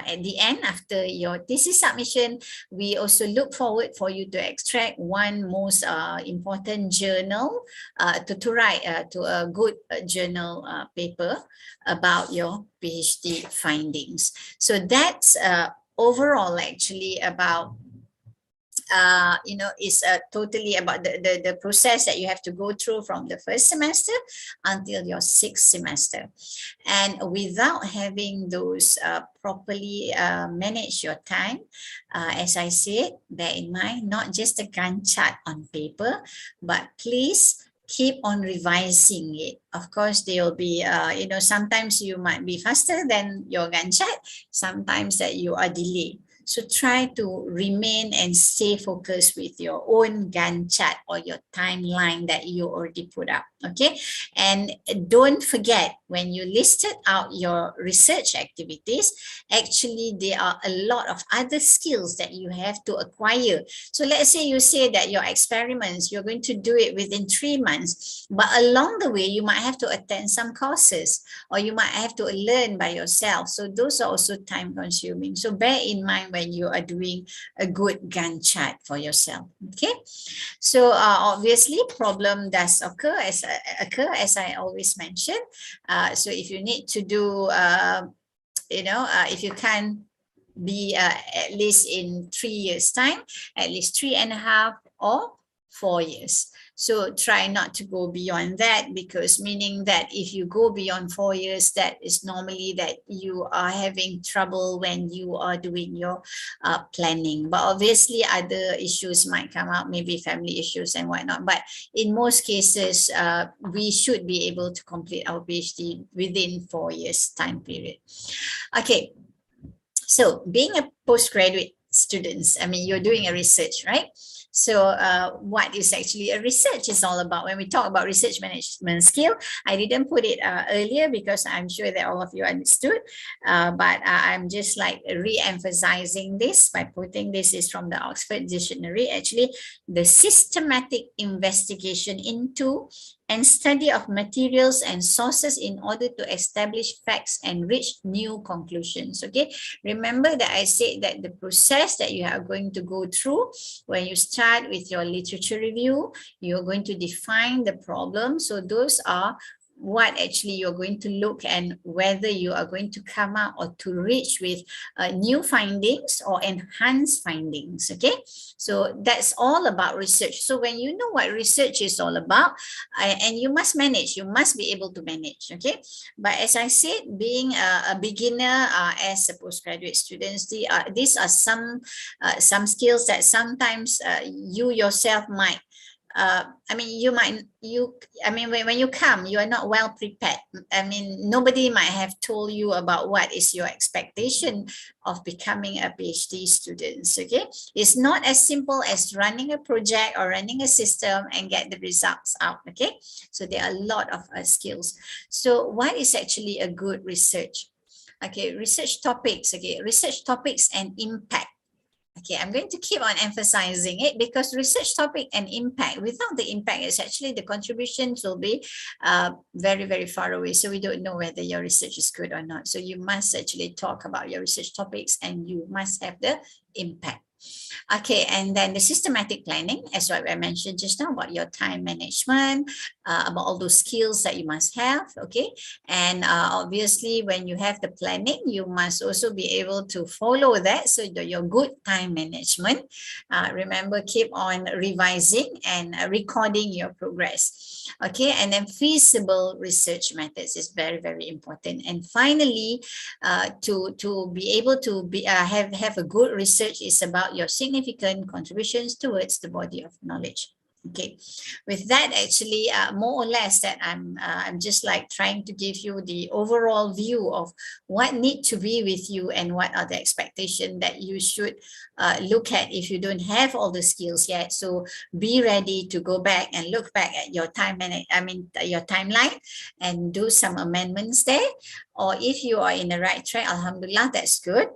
at the end, after your thesis submission, we also look forward for you to extract one most important journal to write to a good journal paper about your PhD findings. So that's overall actually about is totally about the process that you have to go through from the first semester until your sixth semester. And without having those properly manage your time, as I said, bear in mind, not just a Gantt chart on paper, but please keep on revising it. Of course, there will be, sometimes you might be faster than your Gantt chart, sometimes that you are delayed. So try to remain and stay focused with your own Gantt chart or your timeline that you already put up, okay? And don't forget, when you listed out your research activities, actually there are a lot of other skills that you have to acquire. So let's say you say that your experiments, you're going to do it within 3 months, but along the way, you might have to attend some courses or you might have to learn by yourself. So those are also time consuming. So bear in mind when you are doing a good Gantt chart for yourself, okay? So obviously problem does occur as I always mention. So if you need to do, if you can be at least in 3 years' time, at least 3.5 or 4 years. So try not to go beyond that, because meaning that if you go beyond 4 years, that is normally that you are having trouble when you are doing your planning. But obviously other issues might come out, maybe family issues and whatnot. But in most cases, we should be able to complete our PhD within 4 years time period. Okay, so being a postgraduate student, I mean, you're doing a research, right? So what is actually a research is all about? When we talk about research management skill, I didn't put it earlier because I'm sure that all of you understood, but I'm just like re-emphasizing this by putting this is from the Oxford Dictionary, actually the systematic investigation into and study of materials and sources in order to establish facts and reach new conclusions. Okay, remember that I said that the process that you are going to go through when you start with your literature review, you're going to define the problem. So those are what actually you're going to look and whether you are going to come up or to reach with new findings or enhanced findings. Okay, so that's all about research. So when you know what research is all about, and you must manage, you must be able to manage. Okay, but as I said, being a beginner as a postgraduate student, these are some skills that sometimes you yourself might I mean, when you come, you are not well prepared. I mean, nobody might have told you about what is your expectation of becoming a PhD student. Okay, it's not as simple as running a project or running a system and get the results out. Okay, so there are a lot of skills. So what is actually a good research? Okay, research topics. Okay, research topics and impact. Okay, I'm going to keep on emphasizing it because research topic and impact, without the impact, it's actually the contributions will be very, very far away. So we don't know whether your research is good or not. So you must actually talk about your research topics and you must have the impact. Okay, and then the systematic planning, as what I mentioned just now about your time management, about all those skills that you must have. Okay, and obviously when you have the planning, you must also be able to follow that. So your good time management, remember, keep on revising and recording your progress. Okay, and then feasible research methods is very, very important. And finally, to be able to have a good research is about your significant contributions towards the body of knowledge. Okay, with that, actually, more or less that I'm just like trying to give you the overall view of what need to be with you and what are the expectations that you should look at if you don't have all the skills yet. So be ready to go back and look back at your your timeline and do some amendments there. Or if you are in the right track, alhamdulillah, that's good.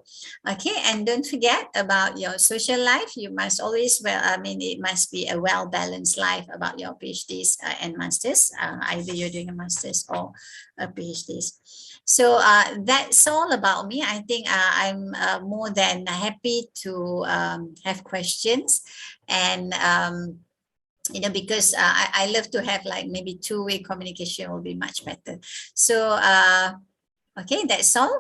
Okay, and don't forget about your social life. You must always, it must be a well-balanced life about your PhDs and masters. Either you're doing a master's or a PhDs. So that's all about me. I think I'm more than happy to have questions, and because I love to have like maybe two-way communication will be much better. So okay, that's all.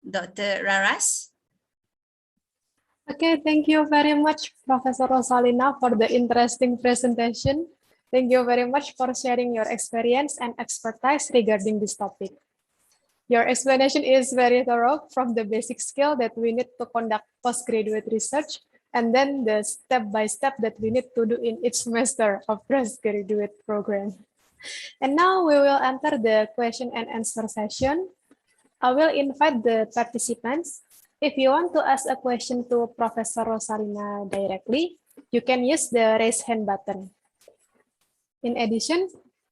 Dr. Raras. Okay, thank you very much, Professor Rosalina, for the interesting presentation. Thank you very much for sharing your experience and expertise regarding this topic. Your explanation is very thorough, from the basic skill that we need to conduct postgraduate research, and then the step-by-step that we need to do in each semester of postgraduate program. And now we will enter the question and answer session. I will invite the participants. If you want to ask a question to Professor Rosalina directly, you can use the raise hand button. In addition,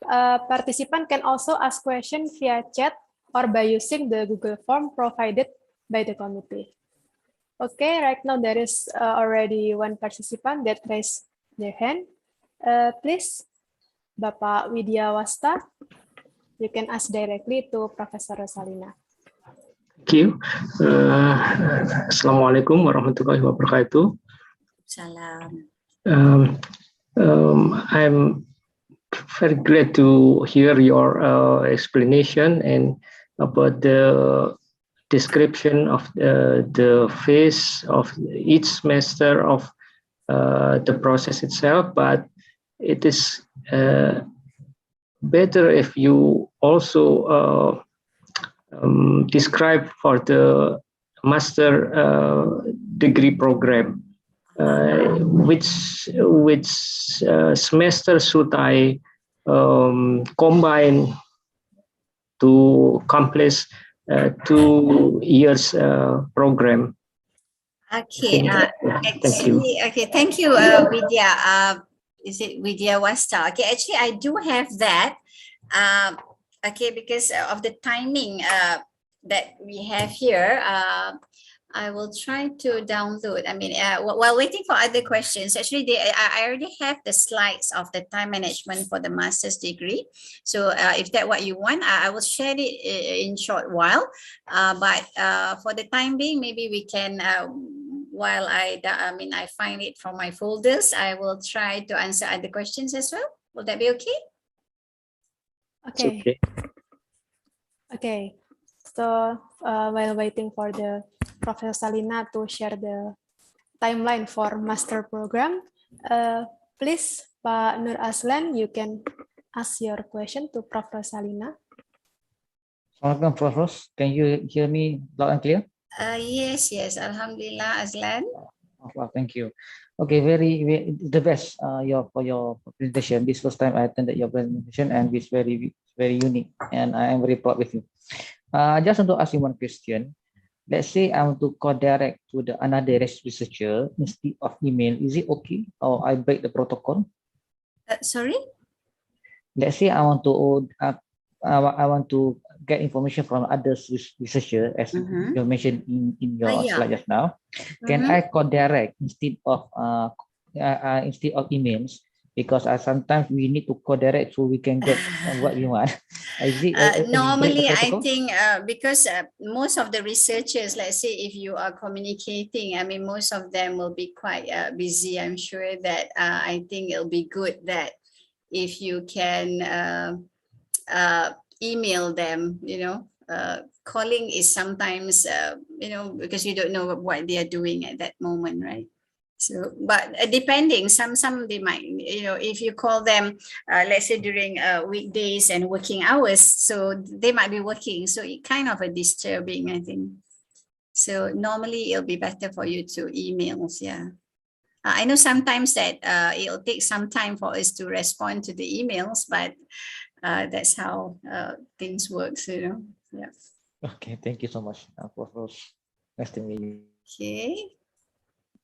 a participant can also ask questions via chat or by using the Google form provided by the committee. Okay, right now there is already one participant that raised their hand. Please, Bapak Widya Wasta, you can ask directly to Professor Rosalina. Thank you. Assalamualaikum warahmatullahi wabarakatuh. Salam. I'm very glad to hear your explanation and about the description of the phase of each semester of the process itself, but it is better if you also describe for the master degree program, which semester should I combine to accomplish 2 years program. Okay, Thank you. okay, thank you, Vidya. Is it Vidya Wasta? Okay, actually, I do have that. Okay, because of the timing that we have here, I will try to download. I mean, while waiting for other questions, actually, I already have the slides of the time management for the master's degree. So if that's what you want, I will share it in short while. But for the time being, maybe we can, while I find it from my folders, I will try to answer other questions as well. Will that be okay? Okay. Okay. So while waiting for the Professor Salina to share the timeline for master program, please, Pak Nur Aslan, you can ask your question to Professor Salina. Assalamualaikum, Prof. Ros. Can you hear me loud and clear? Yes. Alhamdulillah, Aslan. Oh, thank you. Okay, very the best for your presentation. This first time I attended your presentation, and it's very unique, and I am very proud with you. I just want to ask you one question. Let's say I want to co-direct to another researcher instead of email. Is it okay, or I break the protocol? Sorry. Let's say I want to get information from others researcher, as you mentioned in your slide just now. Can I co-direct instead of emails? Because sometimes we need to co-direct so we can get what we want. Normally, I think because most of the researchers, let's say if you are communicating, I mean, most of them will be quite busy. I'm sure that I think it'll be good that if you can email them, calling is sometimes, because you don't know what they are doing at that moment, right? So, but depending, some they might, if you call them, let's say during weekdays and working hours, so they might be working. So it kind of a disturbing, I think. So normally it'll be better for you to emails, yeah. I know sometimes that it'll take some time for us to respond to the emails, but that's how things work, Yeah. Okay, thank you so much, Prof. Nice to meet you. Okay.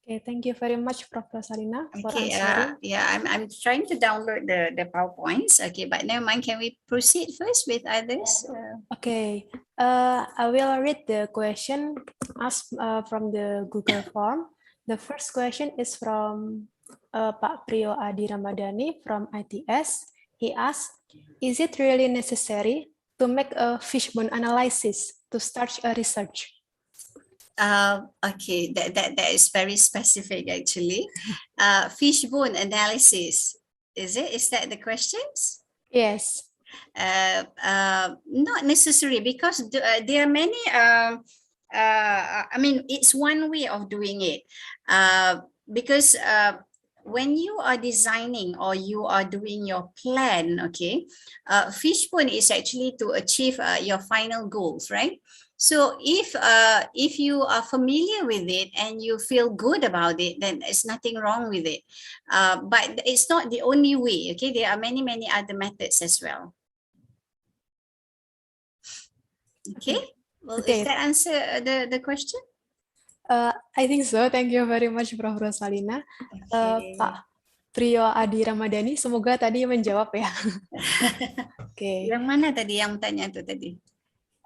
Okay, thank you very much, Professor Salina, for Okay, answering. yeah, I'm trying to download the PowerPoints. Okay, but never mind. Can we proceed first with others? Okay, I will read the question asked from the Google form. The first question is from Pak Priyo Adi Ramadhani from ITS. He asked, is it really necessary to make a fishbone analysis to start a research? Okay, that is very specific actually. Fishbone analysis, is it? Is that the questions? Yes. Not necessary, because there are many. I mean, it's one way of doing it, because when you are designing or you are doing your plan, okay, fishbone is actually to achieve your final goals, right? So if you are familiar with it and you feel good about it, then there's nothing wrong with it. But it's not the only way, okay? There are many other methods as well. Okay, well, Okay. Does that answer the question? I think so. Thank you very much, Prof. Rosalina. Okay. Pak Priyo Adi Ramadhani, semoga tadi menjawab ya. Okay. Yang mana tadi yang tanya tu tadi?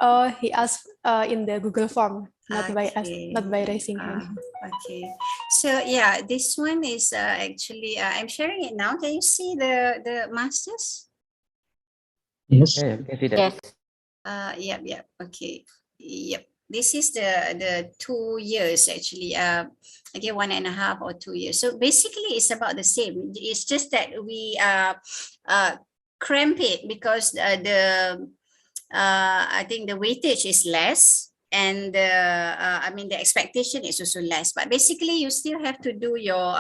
Oh, he asked in the Google form, not by raising hand. Okay. So yeah, this one is actually I'm sharing it now. Can you see the masters? Yes. Yeah, you can see that. Yes. Yep. Okay. Yep. This is the 2 years actually. Okay, 1.5 or 2 years. So basically, it's about the same. It's just that we cramp it because I think the weightage is less, and I mean the expectation is also less. But basically, you still have to do your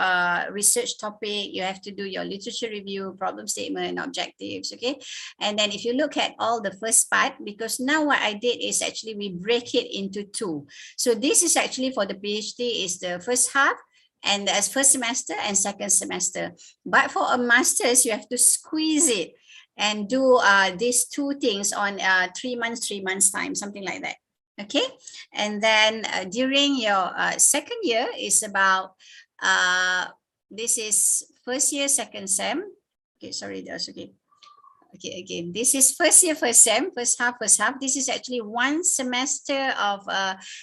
research topic. You have to do your literature review, problem statement, objectives. Okay, and then if you look at all the first part, because now what I did is actually we break it into two. So this is actually for the PhD is the first half, and as first semester and second semester. But for a master's, you have to squeeze it and do these two things on 3 months time, something like that. Okay, and then during your second year is about this is first year, second sem. Okay, sorry, that's okay. Okay, again, this is first year, first sem, first half. This is actually one semester of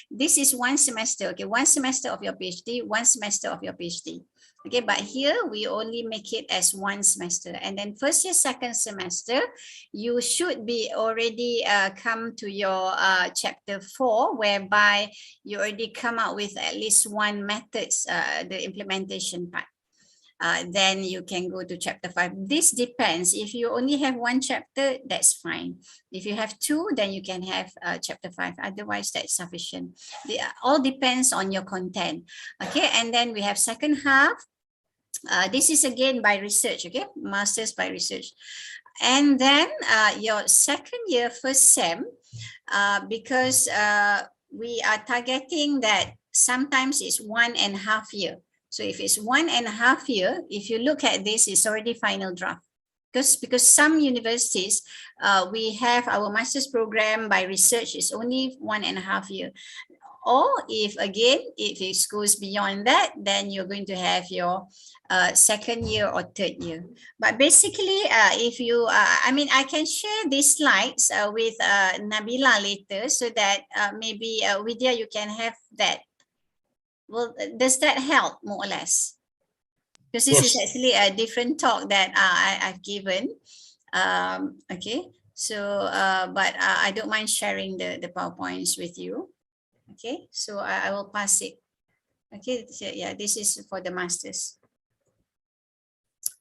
this is one semester. Okay, one semester of your PhD, one semester of your PhD. Okay, but here we only make it as one semester. And then first year, second semester, you should be already come to your chapter 4, whereby you already come out with at least one methods, the implementation part. Then you can go to chapter 5. This depends. If you only have one chapter, that's fine. If you have two, then you can have chapter 5. Otherwise, that's sufficient. All depends on your content. Okay, and then we have second half. This is again by research, okay, master's by research. And then your second year, first sem, because we are targeting that sometimes it's 1.5 years. So if it's 1.5 years, if you look at this, it's already final draft. Because some universities, we have our master's program by research is only 1.5 years. Or if again, if it goes beyond that, then you're going to have your second year or third year. But basically, if you, I mean, I can share these slides with Nabila later so that maybe Vidya, you can have that. Well, does that help more or less? Because this is actually a different talk that I've given. Okay, so, but I don't mind sharing the PowerPoints with you. Okay, so I will pass it. Okay, so yeah, this is for the masters.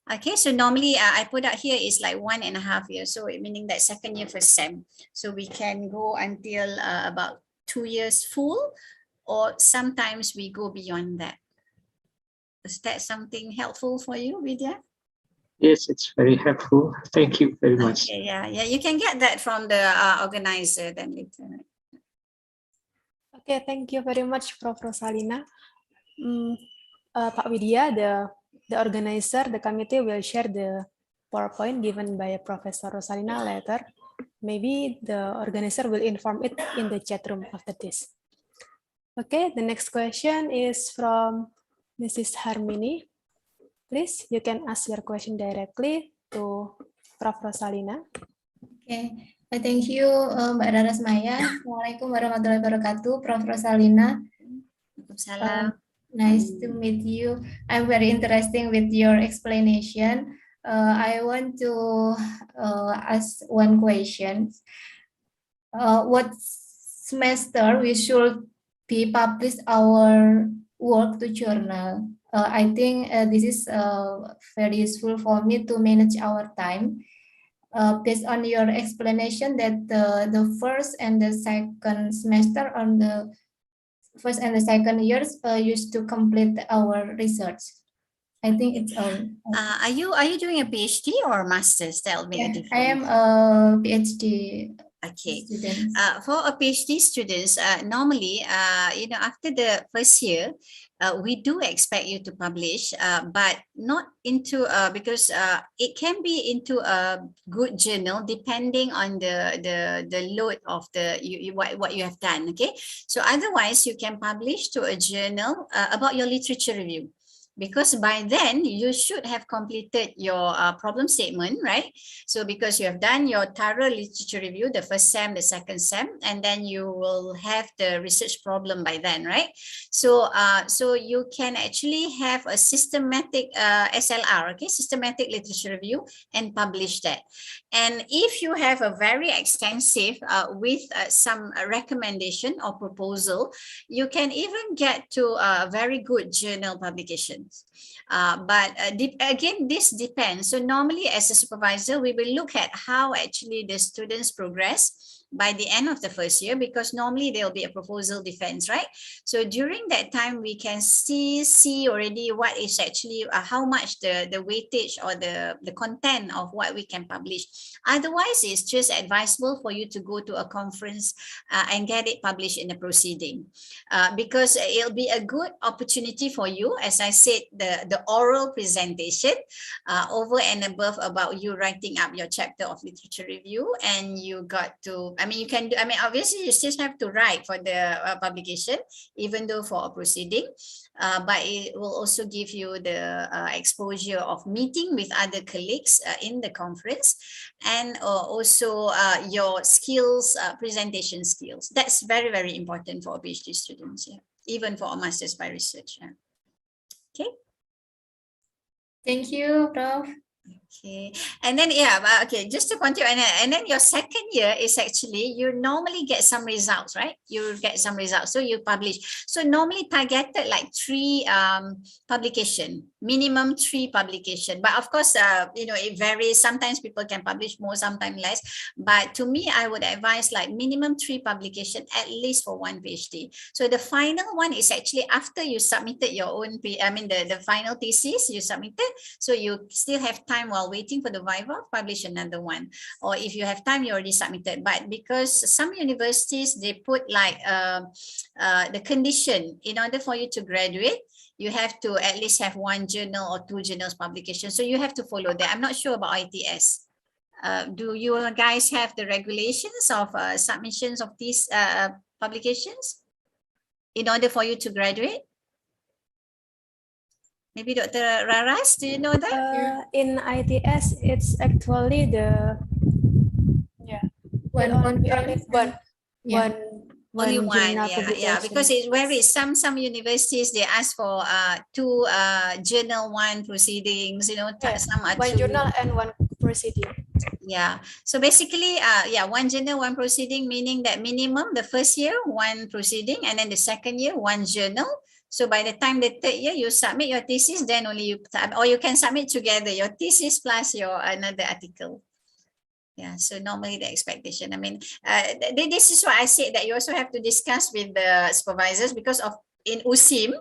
Okay, so normally I put out here is like 1.5 years, so meaning that second year first sem. So we can go until about 2 years full, or sometimes we go beyond that. Is that something helpful for you, Vidya? Yes, it's very helpful. Thank you very much. Okay, yeah, you can get that from the organizer then later. Okay, thank you very much, Prof. Rosalina. Pak Widya, the organizer, the committee will share the PowerPoint given by Professor Rosalina later. Maybe the organizer will inform it in the chat room after this. Okay, the next question is from Mrs. Harmini. Please, you can ask your question directly to Prof. Rosalina. Okay. Thank you, Mbak Rarasmaya. Assalamualaikum warahmatullahi wabarakatuh, Prof. Rosalina. Salam. Nice to meet you. I'm very interested with your explanation. I want to ask one question. What semester we should be publish our work to journal? I think this is very useful for me to manage our time. Based on your explanation that the first and the second semester on the first and the second years used to complete our research. I think it's all. Are you doing a PhD or a master's? That'll make a difference. I am a PhD. Okay. Students. For a PhD students, normally, after the first year, we do expect you to publish, but not into because it can be into a good journal depending on the load of what you have done. Okay, so otherwise you can publish to a journal about your literature review. Because by then you should have completed your problem statement, right? So because you have done your thorough literature review, the first sem, the second sem, and then you will have the research problem by then, right? So so you can actually have a systematic SLR, okay, systematic literature review, and publish that. And if you have a very extensive with some recommendation or proposal, you can even get to a very good journal publication. But again, this depends. So normally as a supervisor, we will look at how actually the students progress by the end of the first year, because normally there will be a proposal defense, right? So during that time, we can see already what is actually how much the weightage or the content of what we can publish. Otherwise, it's just advisable for you to go to a conference and get it published in a proceeding, because it'll be a good opportunity for you, as I said, the oral presentation over and above about you writing up your chapter of literature review. And you got to, I mean, you can do, I mean, obviously you still have to write for the publication, even though for a proceeding, but it will also give you the exposure of meeting with other colleagues in the conference, and also your skills, presentation skills. That's very, very important for PhD students, yeah, even for a master's by research. Yeah. Okay. Thank you, Prof. Okay, and then okay, just to continue, and then your second year is actually, you normally get some results, right? You get some results, so you publish. So normally targeted like 3 publication, minimum 3 publication. But of course, you know, it varies. Sometimes people can publish more, sometimes less. But to me, I would advise like minimum 3 publication at least for one PhD. So the final one is actually after you submitted your own, the final thesis you submitted. So you still have time while waiting for the viva, publish another one. Or if you have time, you already submitted. But because some universities, they put like the condition, in order for you to graduate, you have to at least have 1 journal or 2 journals publication. So you have to follow that. I'm not sure about ITS. Do you guys have the regulations of submissions of these publications in order for you to graduate? Maybe Dr. Raras, do you know that? In ITS, it's actually the One only Only one, journal yeah, because it varies. Some universities, they ask for 2 journal 1 proceedings, you know, some are 1 2. journal and 1 proceeding. Yeah, so basically 1 journal 1 proceeding, meaning that minimum the first year 1 proceeding, and then the second year 1 journal. So by the time the 3rd year you submit your thesis, then only you, or you can submit together your thesis plus your another article. Yeah, so normally the expectation, I mean, this is why I said that you also have to discuss with the supervisors, because of in USIM,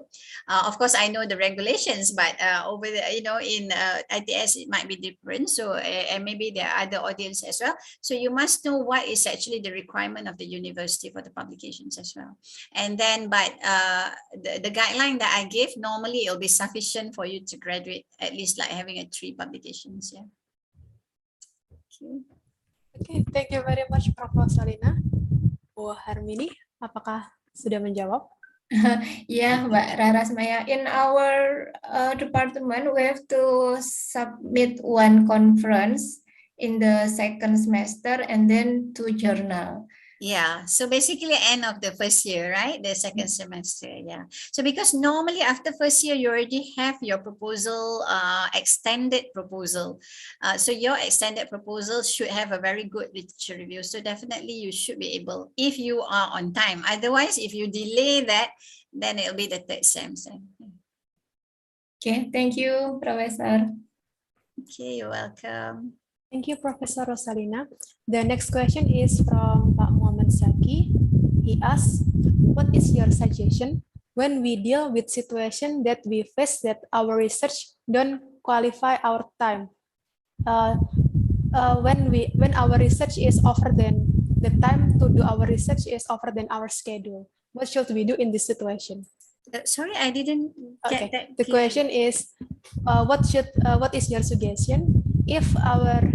of course, I know the regulations, but over the, you know, in ITS, it might be different. So, and maybe there are other audience as well. So you must know what is actually the requirement of the university for the publications as well. And then, but the guideline that I give, normally it'll be sufficient for you to graduate, at least like having a 3 publications. Yeah. Okay. Okay, thank you very much, Prof. Rosalina. Bu Harmini, apakah sudah menjawab? Yeah, Mbak Rarasmaya. In our department, we have to submit 1 conference in the 2nd semester and then 2 journal. Yeah, so basically end of the first year, right? The 2nd semester, yeah. So because normally after first year, you already have your proposal, extended proposal. So your extended proposal should have a very good literature review. So definitely you should be able, if you are on time. Otherwise, if you delay that, then it'll be the 3rd semester. Okay, thank you, Professor. Okay, you're welcome. Thank you, Professor Rosalina. The next question is from Pak Muhammad Zaki. He asks, what is your suggestion when we deal with situation that we face that our research don't qualify our time? When our research is over, then the time to do our research is over than our schedule. What should we do in this situation? Sorry, I didn't get that. The question is, what is your suggestion if our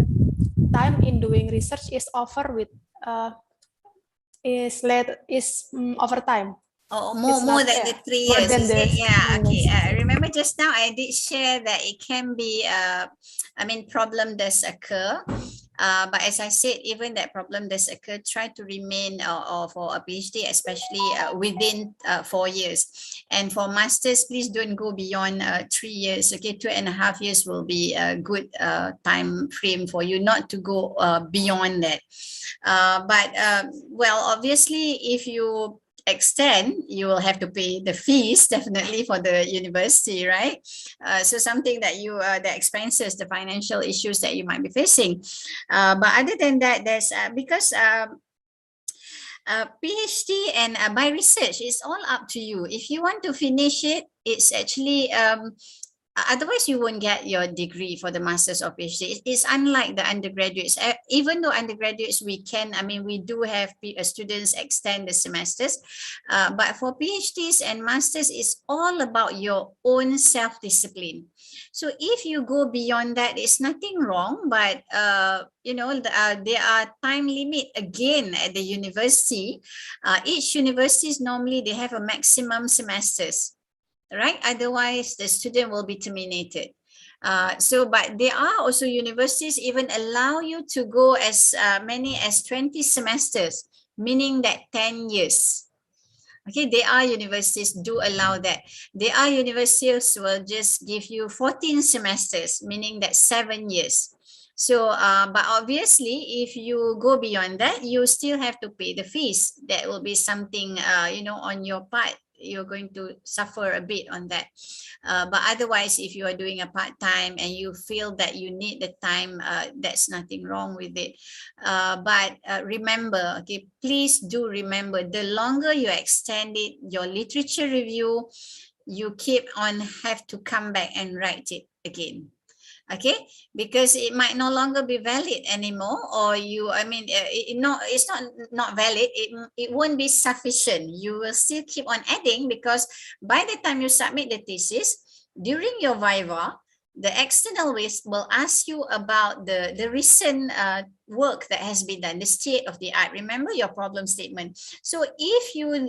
time in doing research is over with over time? Oh, more than the 3 years. Yeah, okay. Remember just now I did share that it can be, problem does occur. But as I said, even that problem does occur, try to remain or for a PhD, especially within 4 years. And for masters, please don't go beyond 3 years. Okay, 2.5 years will be a good time frame for you not to go beyond that. Well, obviously, if you extend, you will have to pay the fees definitely for the university, right? So something that you the expenses, the financial issues that you might be facing. But other than that, there's because PhD and by research, it's all up to you. If you want to finish it, it's actually otherwise you won't get your degree for the masters or PhD. It's unlike the undergraduates. Even though undergraduates, we do have students extend the semesters, but for PhDs and masters, it's all about your own self-discipline. So if you go beyond that, it's nothing wrong, but there are time limit again at the university. Each universities normally they have a maximum semesters, right? Otherwise, the student will be terminated. But there are also universities even allow you to go as many as 20 semesters, meaning that 10 years. Okay, there are universities do allow that. There are universities will just give you 14 semesters, meaning that 7 years. So, but obviously, if you go beyond that, you still have to pay the fees. That will be something, on your part. You're going to suffer a bit on that. But otherwise, if you are doing a part-time and you feel that you need the time, that's nothing wrong with it. But remember, okay, please do remember, the longer you extend it, your literature review, you keep on have to come back and write it again. Okay, because it might no longer be valid anymore, or it's not valid. It won't be sufficient. You will still keep on adding, because by the time you submit the thesis, during your viva, the external will ask you about the recent work that has been done, the state of the art. Remember your problem statement. So if you,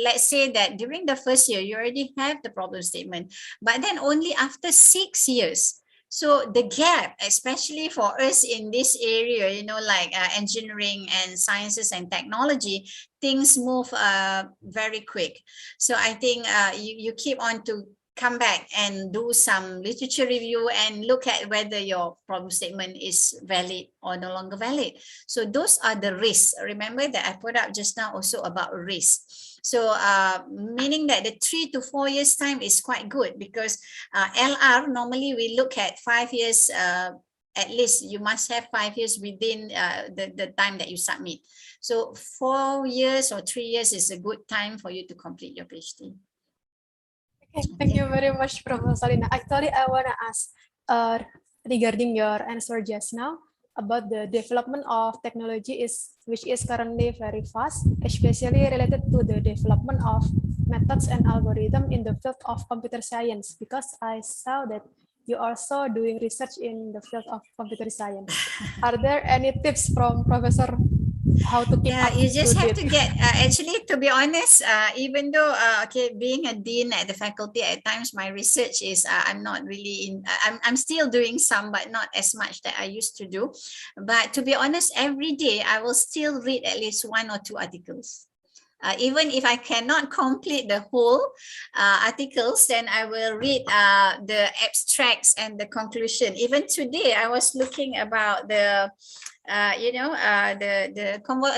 let's say that during the first year, you already have the problem statement, but then only after 6 years, so the gap, especially for us in this area, like engineering and sciences and technology, things move very quick. So I think you keep on to come back and do some literature review and look at whether your problem statement is valid or no longer valid. So those are the risks. Remember that I put up just now also about risk. So meaning that the 3 to 4 years time is quite good, because LR normally we look at 5 years, at least you must have 5 years within the time that you submit. So 4 years or 3 years is a good time for you to complete your PhD. Okay, thank you very much, Prof. Rosalina. Actually, I want to ask regarding your answer just now about the development of technology which is currently very fast, especially related to the development of methods and algorithm in the field of computer science, because I saw that you also doing research in the field of computer science. Are there any tips from Professor how to keep up? You just have to get, actually, to be honest, even though, being a dean at the faculty, at times my research is, I'm not really I'm still doing some, but not as much that I used to do. But to be honest, every day I will still read at least 1 or 2 articles. Even if I cannot complete the whole articles, then I will read the abstracts and the conclusion. Even today, I was looking about the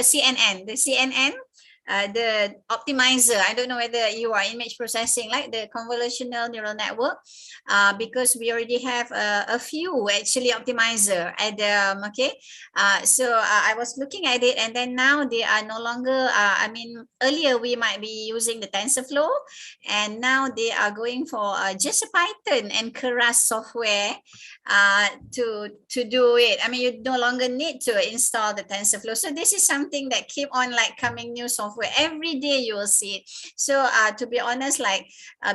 CNN, the optimizer. I don't know whether you are image processing, like the convolutional neural network, because we already have a few actually optimizer at so I was looking at it, and then now they are no longer, earlier we might be using the TensorFlow, and now they are going for just a Python and Keras software to do it. You no longer need to install the TensorFlow. So this is something that keep on like coming new software. Every day you will see it. So to be honest, like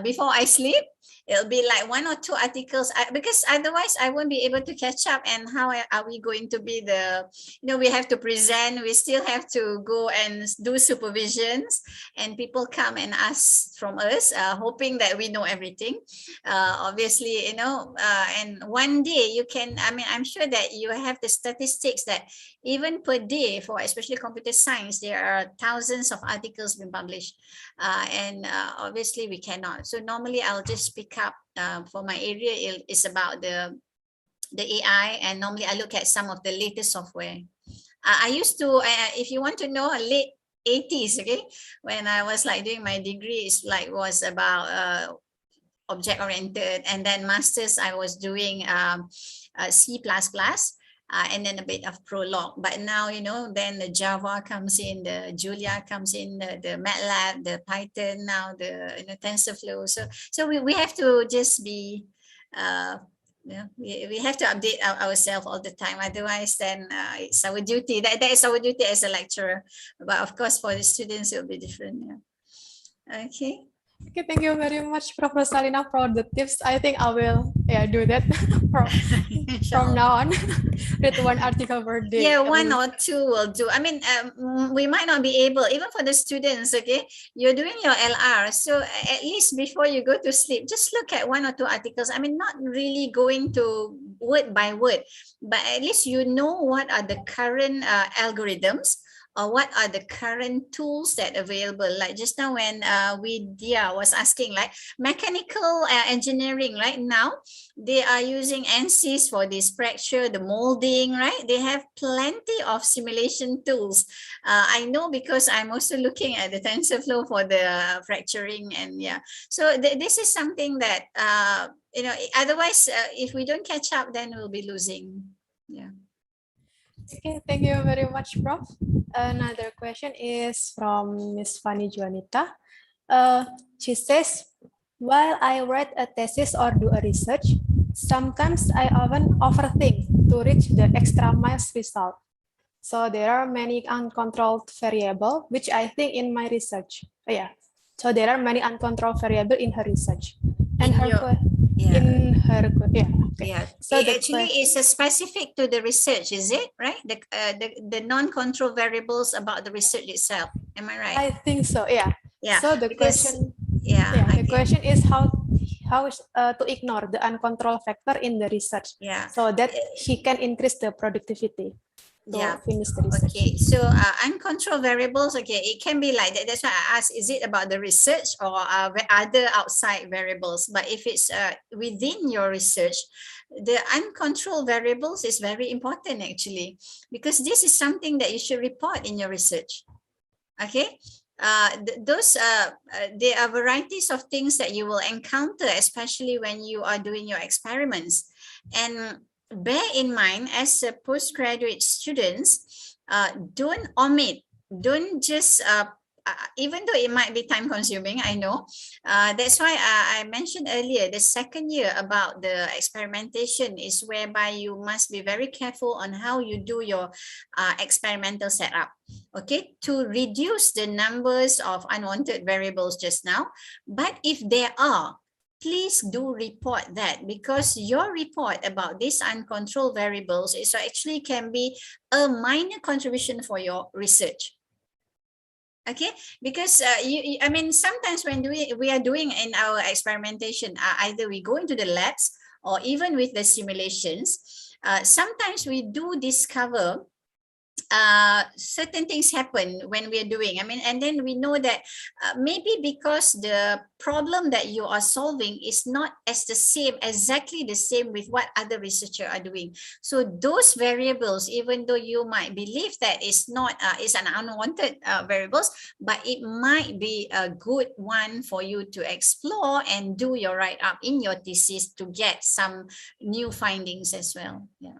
before I sleep, it'll be like 1 or 2 articles, because otherwise I won't be able to catch up. And how are we going to be we have to present, we still have to go and do supervisions, and people come and ask from us, hoping that we know everything. Obviously, and one day you can, I'm sure that you have the statistics that even per day, for especially computer science, there are thousands of articles being published. And obviously we cannot. So normally I'll just pick up for my area, it's about the AI, and normally I look at some of the latest software. I used to, if you want to know, late 80s, okay, when I was like doing my degree, was about object oriented, and then masters I was doing C++. and then a bit of prologue. But now, you know, then the Java comes in, the Julia comes in, the MATLAB, the Python, now the TensorFlow. So we have to just be, we have to update ourselves all the time. Otherwise, then it's our duty. That is our duty as a lecturer. But of course, for the students, it will be different. Yeah. Okay. Okay, thank you very much, Prof. Rosalina, for the tips. I think I will do that from now on. Read one article per day. Yeah, one or two will do. I mean, we might not be able, even for the students, okay, you're doing your LR. So at least before you go to sleep, just look at one or two articles. I mean, not really going to word by word, but at least you know what are the current algorithms, or what are the current tools that are available. Like just now when Dia was asking, like mechanical engineering right now, they are using ANSYS for this fracture, the molding, right? They have plenty of simulation tools. I know because I'm also looking at the TensorFlow for the fracturing, and yeah. So this is something that, you know, otherwise if we don't catch up, then we'll be losing. Yeah. Okay, thank you very much, Prof. Another question is from Miss Fanny Juanita. She says, while I write a thesis or do a research, sometimes I often overthink to reach the extra miles result. So there are many uncontrolled variables, which I think in my research. So there are many uncontrolled variables in her research. And So actually it's a specific to the research, is it right? The non-control variables about the research itself. Am I right? I think so. Yeah. So the question. The question is how to ignore the uncontrolled factor in the research. Yeah. So that he can increase the productivity. Finish the research. Okay, so uncontrolled variables, okay, it can be like that. That's why I asked, is it about the research or other outside variables? But if it's within your research, the uncontrolled variables is very important actually, because this is something that you should report in your research. Okay, there are varieties of things that you will encounter, especially when you are doing your experiments. And bear in mind, as a postgraduate students, don't omit, don't just, even though it might be time consuming, I know. That's why I mentioned earlier, the second year about the experimentation is whereby you must be very careful on how you do your experimental setup, okay, to reduce the numbers of unwanted variables just now. But if there are, please do report that, because your report about these uncontrolled variables is actually can be a minor contribution for your research. Okay, because I mean, sometimes when we are doing in our experimentation, either we go into the labs or even with the simulations, sometimes we do discover certain things happen when we are doing. I mean, and then we know that maybe because the problem that you are solving is not exactly the same with what other researchers are doing. So those variables, even though you might believe that it's not, it's an unwanted variables, but it might be a good one for you to explore and do your write-up in your thesis to get some new findings as well. Yeah.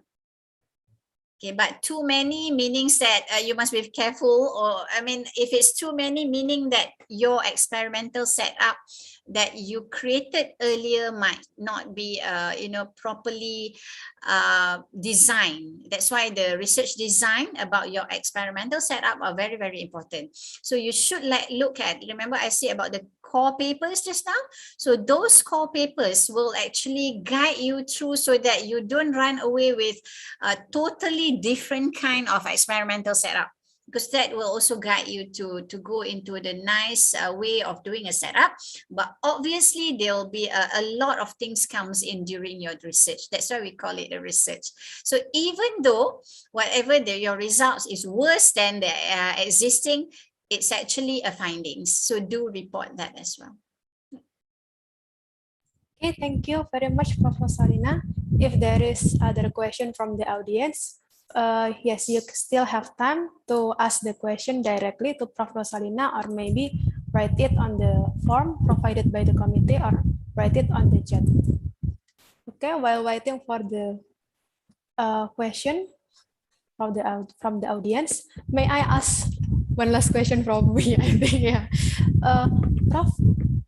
Okay, but too many meanings that you must be careful, or I mean, if it's too many, meaning that your experimental setup that you created earlier might not be, you know, properly designed. That's why the research design about your experimental setup are very, very important. So you should look at, remember I said about the core papers just now. So those core papers will actually guide you through so that you don't run away with a totally different kind of experimental setup, because that will also guide you to go into the nice way of doing a setup. But obviously there will be a lot of things comes in during your research. That's why we call it a research. So even though whatever your results is worse than the existing, it's actually a findings. So do report that as well. Okay, thank you very much, Prof. Rosalina. If there is other question from the audience, yes, you still have time to ask the question directly to Prof. Rosalina, or maybe write it on the form provided by the committee, or write it on the chat. Okay, while waiting for the question, from the audience. May I ask one last question from me? I think, yeah. Prof,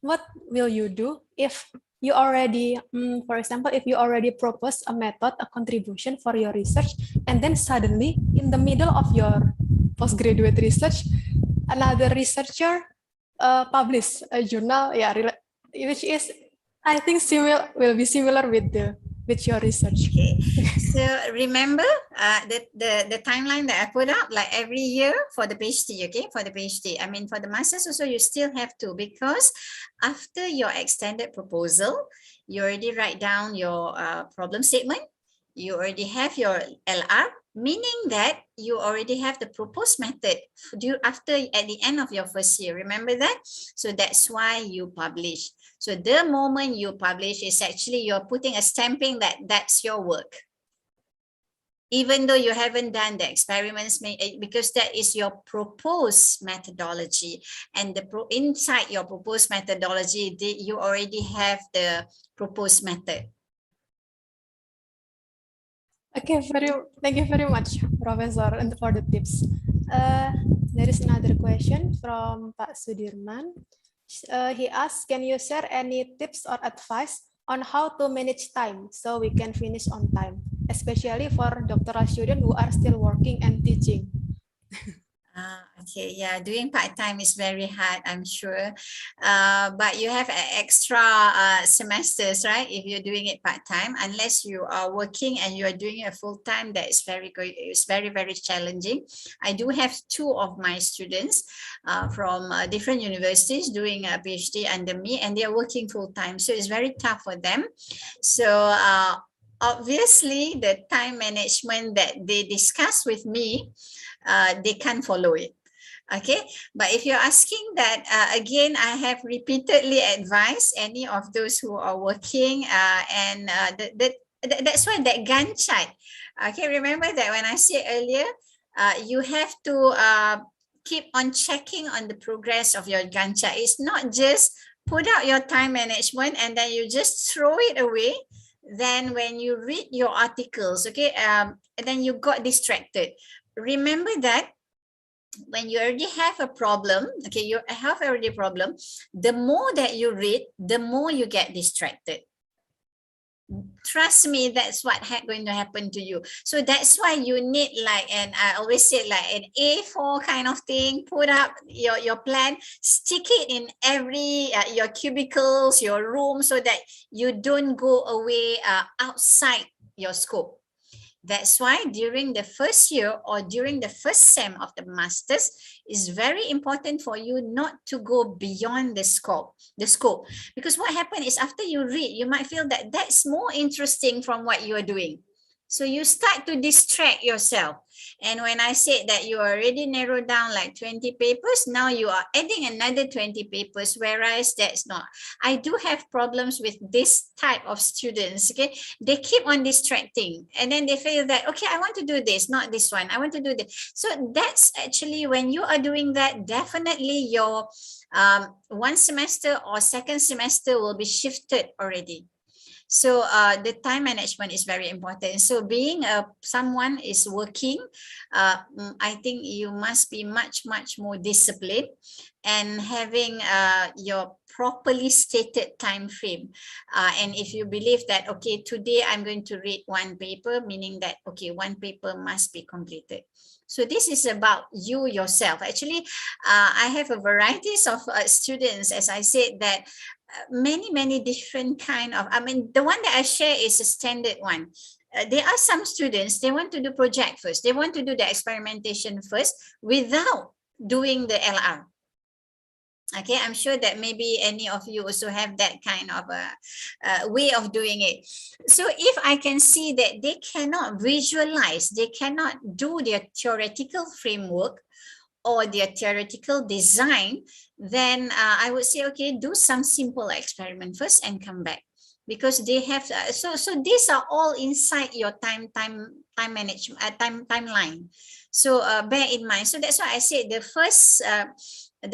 what will you do if you already, for example, if you already propose a method, a contribution for your research, and then suddenly in the middle of your postgraduate research, another researcher publish a journal, yeah, which is, I think, will be similar with your research. Okay, so remember the timeline that I put up, like every year for the PhD, okay, for the PhD. I mean, for the master's also, you still have to, because after your extended proposal, you already write down your problem statement, you already have your LR, meaning that you already have the proposed method at the end of your first year. Remember that? So that's why you publish. So the moment you publish is actually you're putting a stamping that that's your work. Even though you haven't done the experiments, because that is your proposed methodology. And inside your proposed methodology, you already have the proposed method. Okay, thank you very much, Professor, and for the tips. There is another question from Pak Sudirman. He asks, can you share any tips or advice on how to manage time so we can finish on time, especially for doctoral students who are still working and teaching? Okay, yeah, doing part-time is very hard, I'm sure. But you have extra semesters, right? If you're doing it part-time, unless you are working and you are doing it full-time, that is very good. It's very, very challenging. I do have two of my students from different universities doing a PhD under me, and they are working full-time. So it's very tough for them. So obviously, the time management that they discuss with me, they can't follow it. Okay, but if you're asking that, again, I have repeatedly advised any of those who are working, and that's why that Gantt chart. Okay, remember that when I said earlier, you have to keep on checking on the progress of your Gantt chart. It's not just put out your time management and then you just throw it away. Then when you read your articles, okay, and then you got distracted. Remember that when you already have a problem, okay, you have already a problem, the more that you read, the more you get distracted. Trust me, that's what going to happen to you. So that's why you need, like, and I always say, like an A4 kind of thing, put up your plan, stick it in every, your cubicles, your room, so that you don't go away outside your scope. That's why during the first year or during the first sem of the master's, it's very important for you not to go beyond the scope. Because what happens is after you read, you might feel that that's more interesting from what you are doing. So you start to distract yourself. And when I said that you already narrowed down like 20 papers, now you are adding another 20 papers, whereas that's not. I do have problems with this type of students, okay? They keep on distracting and then they feel that, okay, I want to do this, not this one. I want to do this. So that's actually when you are doing that, definitely your one semester or second semester will be shifted already. So the time management is very important. So being someone is working, I think you must be much more disciplined and having your properly stated time frame. And if you believe that, okay, today I'm going to read one paper, meaning that, okay, one paper must be completed. So this is about you yourself. Actually, I have a varieties of students, as I said, that many different kind of, I mean, the one that I share is a standard one. There are some students, they want to do project first. They want to do the experimentation first without doing the LR. Okay, I'm sure that maybe any of you also have that kind of a way of doing it. So if I can see that they cannot visualize, they cannot do their theoretical framework or their theoretical design, then I would say, okay, do some simple experiment first and come back, because they have so these are all inside your time management timeline. So bear in mind. So that's why I said the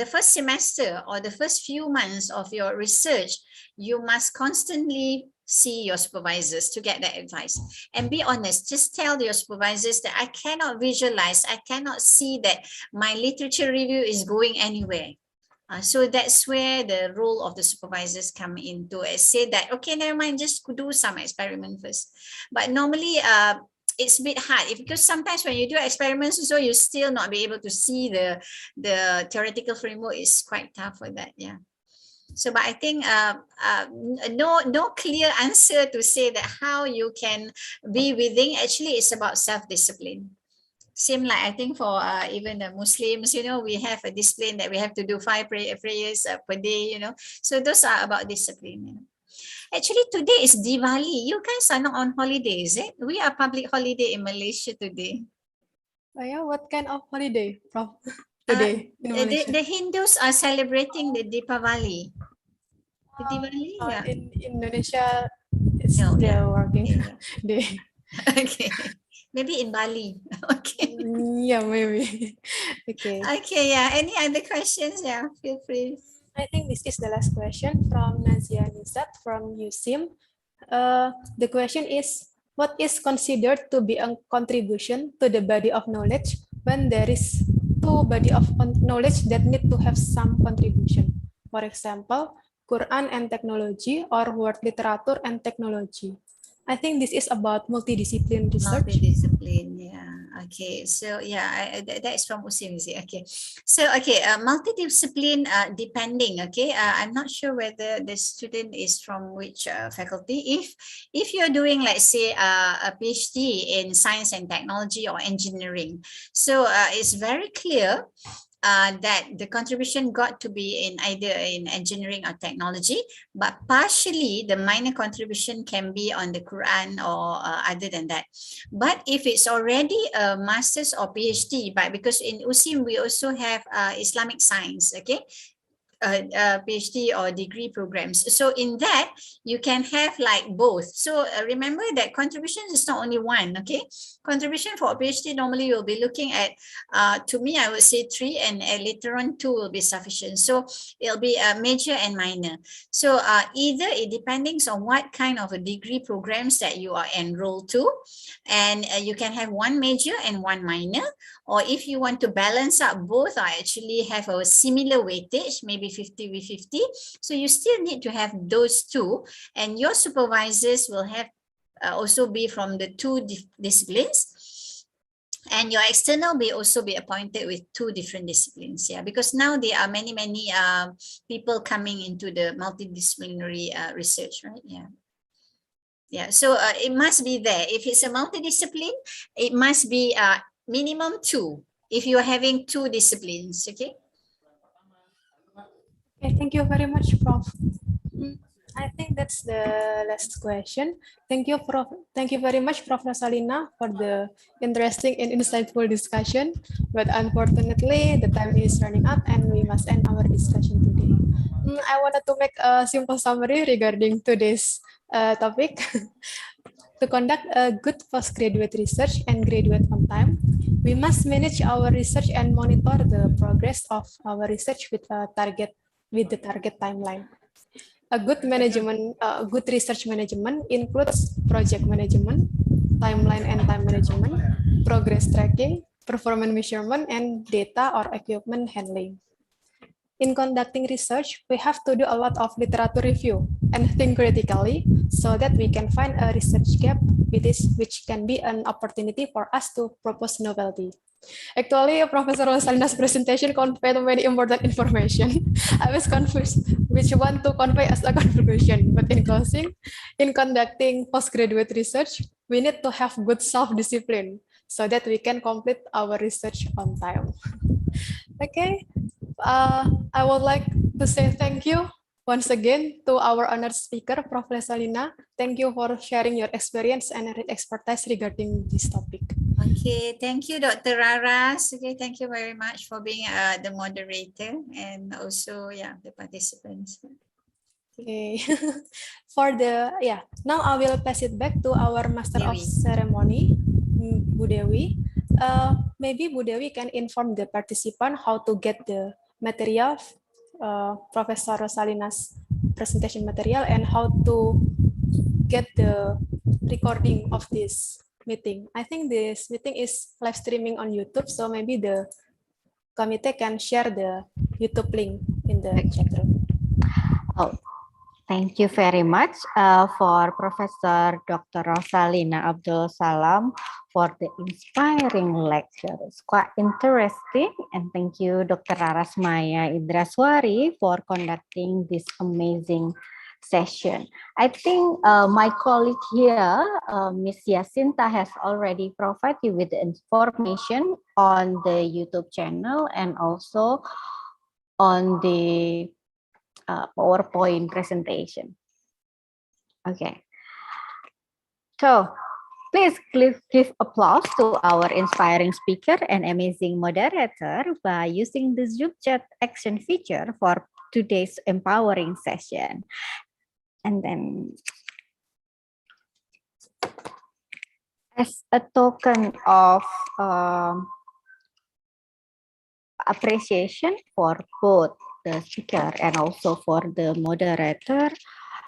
first semester or the first few months of your research, you must constantly see your supervisors to get that advice. And be honest, just tell your supervisors that I cannot visualize, I cannot see that my literature review is going anywhere. So that's where the role of the supervisors come into. Say that, okay, never mind, just do some experiment first. But normally, it's a bit hard because sometimes when you do experiments, so you still not be able to see the theoretical framework is quite tough for that. Yeah. So, but I think no clear answer to say that how you can be within. Actually, it's about self-discipline. Same like I think for even the Muslims, you know, we have a discipline that we have to do 5 prayers per day, you know. So those are about discipline. You know. Actually, today is Diwali. You guys are not on holiday, is it? We are public holiday in Malaysia today. Oh yeah, what kind of holiday, Prof? Today in Malaysia? The Hindus are celebrating the Deepavali. The Diwali, yeah. In Indonesia, it's No, the yeah. working Okay. day. Okay. Maybe in Bali. Okay. Yeah, maybe. Okay. Okay, yeah. Any other questions? Yeah, feel free. I think this is the last question from Nazia Nizat from USIM. The question is, what is considered to be a contribution to the body of knowledge when there is two body of knowledge that need to have some contribution? For example, Quran and technology or word literature and technology. I think this is about multidiscipline research. Multidiscipline, yeah. Okay, so yeah, that is from Usim, is it? Okay, so okay, multidiscipline depending. Okay, I'm not sure whether the student is from which faculty. If you're doing, let's say, a PhD in science and technology or engineering, so it's very clear that the contribution got to be in either in engineering or technology, but partially the minor contribution can be on the Quran or other than that. But if it's already a master's or PhD, but because in USIM we also have Islamic science, okay, PhD or degree programs. So in that, you can have like both. So remember that contribution is not only one, okay? Contribution for a PhD normally you'll be looking at, to me, I would say 3, and later on 2 will be sufficient. So it'll be a major and minor. So either it depending on what kind of a degree programs that you are enrolled to, and you can have 1 major and 1 minor, or if you want to balance out both, I actually have a similar weightage, maybe 50 with 50. So you still need to have those 2, and your supervisors will have also be from the 2 disciplines, and your external will also be appointed with 2 different disciplines. Yeah, because now there are many people coming into the multidisciplinary research, right? Yeah. Yeah, so it must be there. If it's a multidiscipline, it must be minimum 2 if you are having 2 disciplines. Okay. Okay, thank you very much, Prof. I think that's the last question. Thank you, Prof. Thank you very much, Prof. Rosalina, for the interesting and insightful discussion. But unfortunately, the time is running out and we must end our discussion today. I wanted to make a simple summary regarding today's topic. To conduct a good postgraduate research and graduate on time, we must manage our research and monitor the progress of our research with the target timeline. A good research management includes project management, timeline and time management, progress tracking, performance measurement, and data or equipment handling. In conducting research, we have to do a lot of literature review and think critically so that we can find a research gap which can be an opportunity for us to propose novelty. Actually, Professor Rosalina's presentation conveyed many important information. I was confused which one to convey as a conclusion. But in closing, in conducting postgraduate research, we need to have good self-discipline so that we can complete our research on time. Okay, I would like to say thank you once again to our honored speaker, Prof. Rosalina. Thank you for sharing your experience and expertise regarding this topic. Okay, thank you, Dr. Raras. Okay, thank you very much for being the moderator and also, yeah, the participants. Okay, now I will pass it back to our Master of Ceremony, Bu Dewi. Maybe Bu Dewi can inform the participant how to get the material, Professor Rosalina's presentation material, and how to get the recording of this meeting. I think this meeting is live streaming on YouTube, so maybe the committee can share the YouTube link in the chat room. Oh, thank you very much for Professor Dr. Rosalina Abdul Salam for the inspiring lecture. It's quite interesting. And thank you, Dr. Rarasmaya Indraswari, for conducting this amazing session. I think my colleague here, Ms. Yasinta, has already provided you with the information on the YouTube channel and also on the PowerPoint presentation. Okay. So please give applause to our inspiring speaker and amazing moderator by using the Zoom chat action feature for today's empowering session. And then as a token of appreciation for both the speaker and also for the moderator,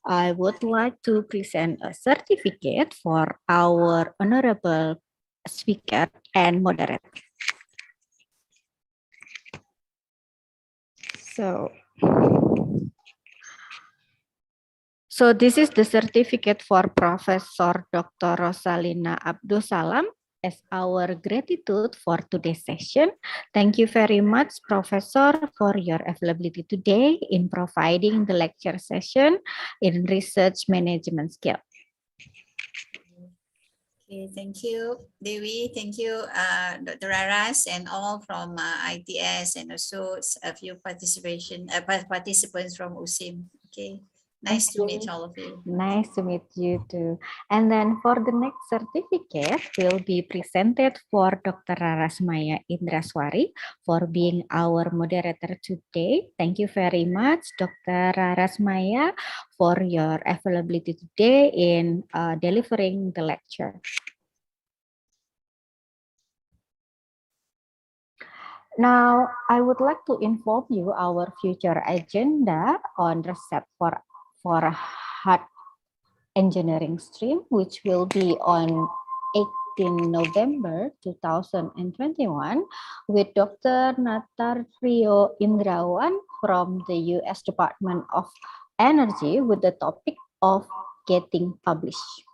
I would like to present a certificate for our honorable speaker and moderator. So this is the certificate for Professor Dr. Rosalina Abdul Salam as our gratitude for today's session. Thank you very much, Professor, for your availability today in providing the lecture session in research management skill. Okay, thank you, Dewi. Thank you, Dr. Raras, and all from ITS, and also a few participants from USIM. Okay. Nice to meet all of you. Nice to meet you too. And then for the next certificate will be presented for Dr. Rarasmaya Indraswari for being our moderator today. Thank you very much, Dr. Rarasmaya, for your availability today in delivering the lecture. Now, I would like to inform you our future agenda on RTOSEP for hard engineering stream, which will be on 18 November 2021 with Dr. Natario Indrawan from the U.S. Department of Energy with the topic of getting published.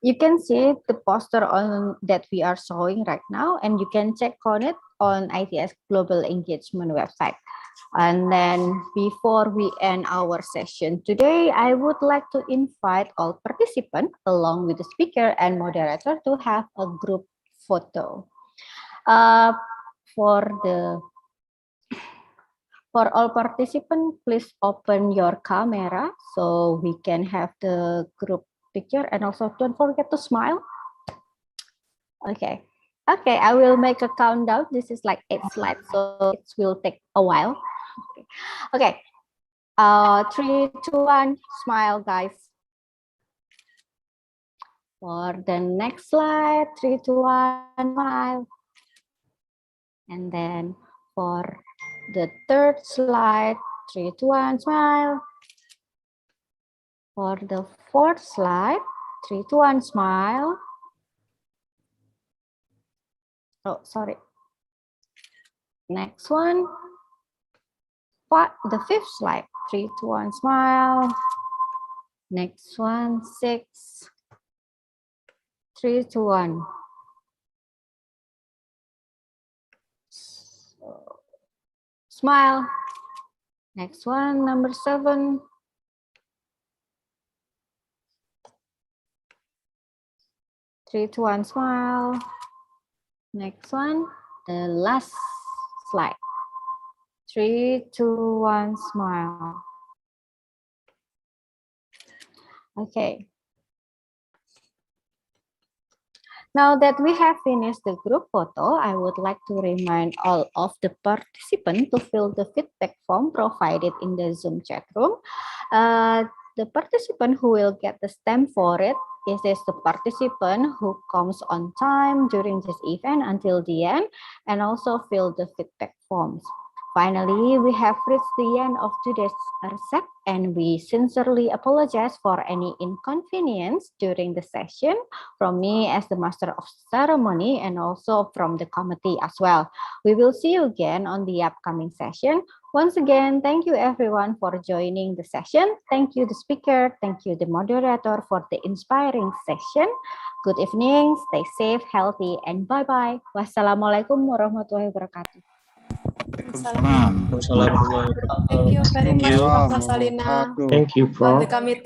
You can see the poster on that we are showing right now, and you can check on it on ITS Global Engagement website. And then before we end our session today, I would like to invite all participants along with the speaker and moderator to have a group photo. For all participants, please open your camera so we can have the group picture, and also don't forget to smile. Okay, I will make a countdown. This is like 8 slides, so it will take a while. Okay, 3, 2, 1, smile, guys. For the next slide, 3, 2, 1, smile. And then for the third slide, 3, 2, 1, smile. For the fourth slide, 3, 2, 1, smile. Oh, sorry. Next one. The fifth slide, 3, 2, 1, smile. Next one, 6, 3, 2, 1. Smile. Next one, number 7. Three, 2, 1, smile. Next one, the last slide. 3, 2, 1, smile. Okay. Now that we have finished the group photo, I would like to remind all of the participants to fill the feedback form provided in the Zoom chat room. The participant who will get the stamp for it is the participant who comes on time during this event until the end, and also fill the feedback forms. Finally, we have reached the end of today's R2SEP, and we sincerely apologize for any inconvenience during the session from me as the Master of Ceremony and also from the committee as well. We will see you again on the upcoming session. Once again, thank you everyone for joining the session. Thank you the speaker, thank you the moderator for the inspiring session. Good evening, stay safe, healthy, and bye-bye. Wassalamualaikum warahmatullahi wabarakatuh. Thank you very much, Prof. Rosalina. Thank you, For the Prof. committee.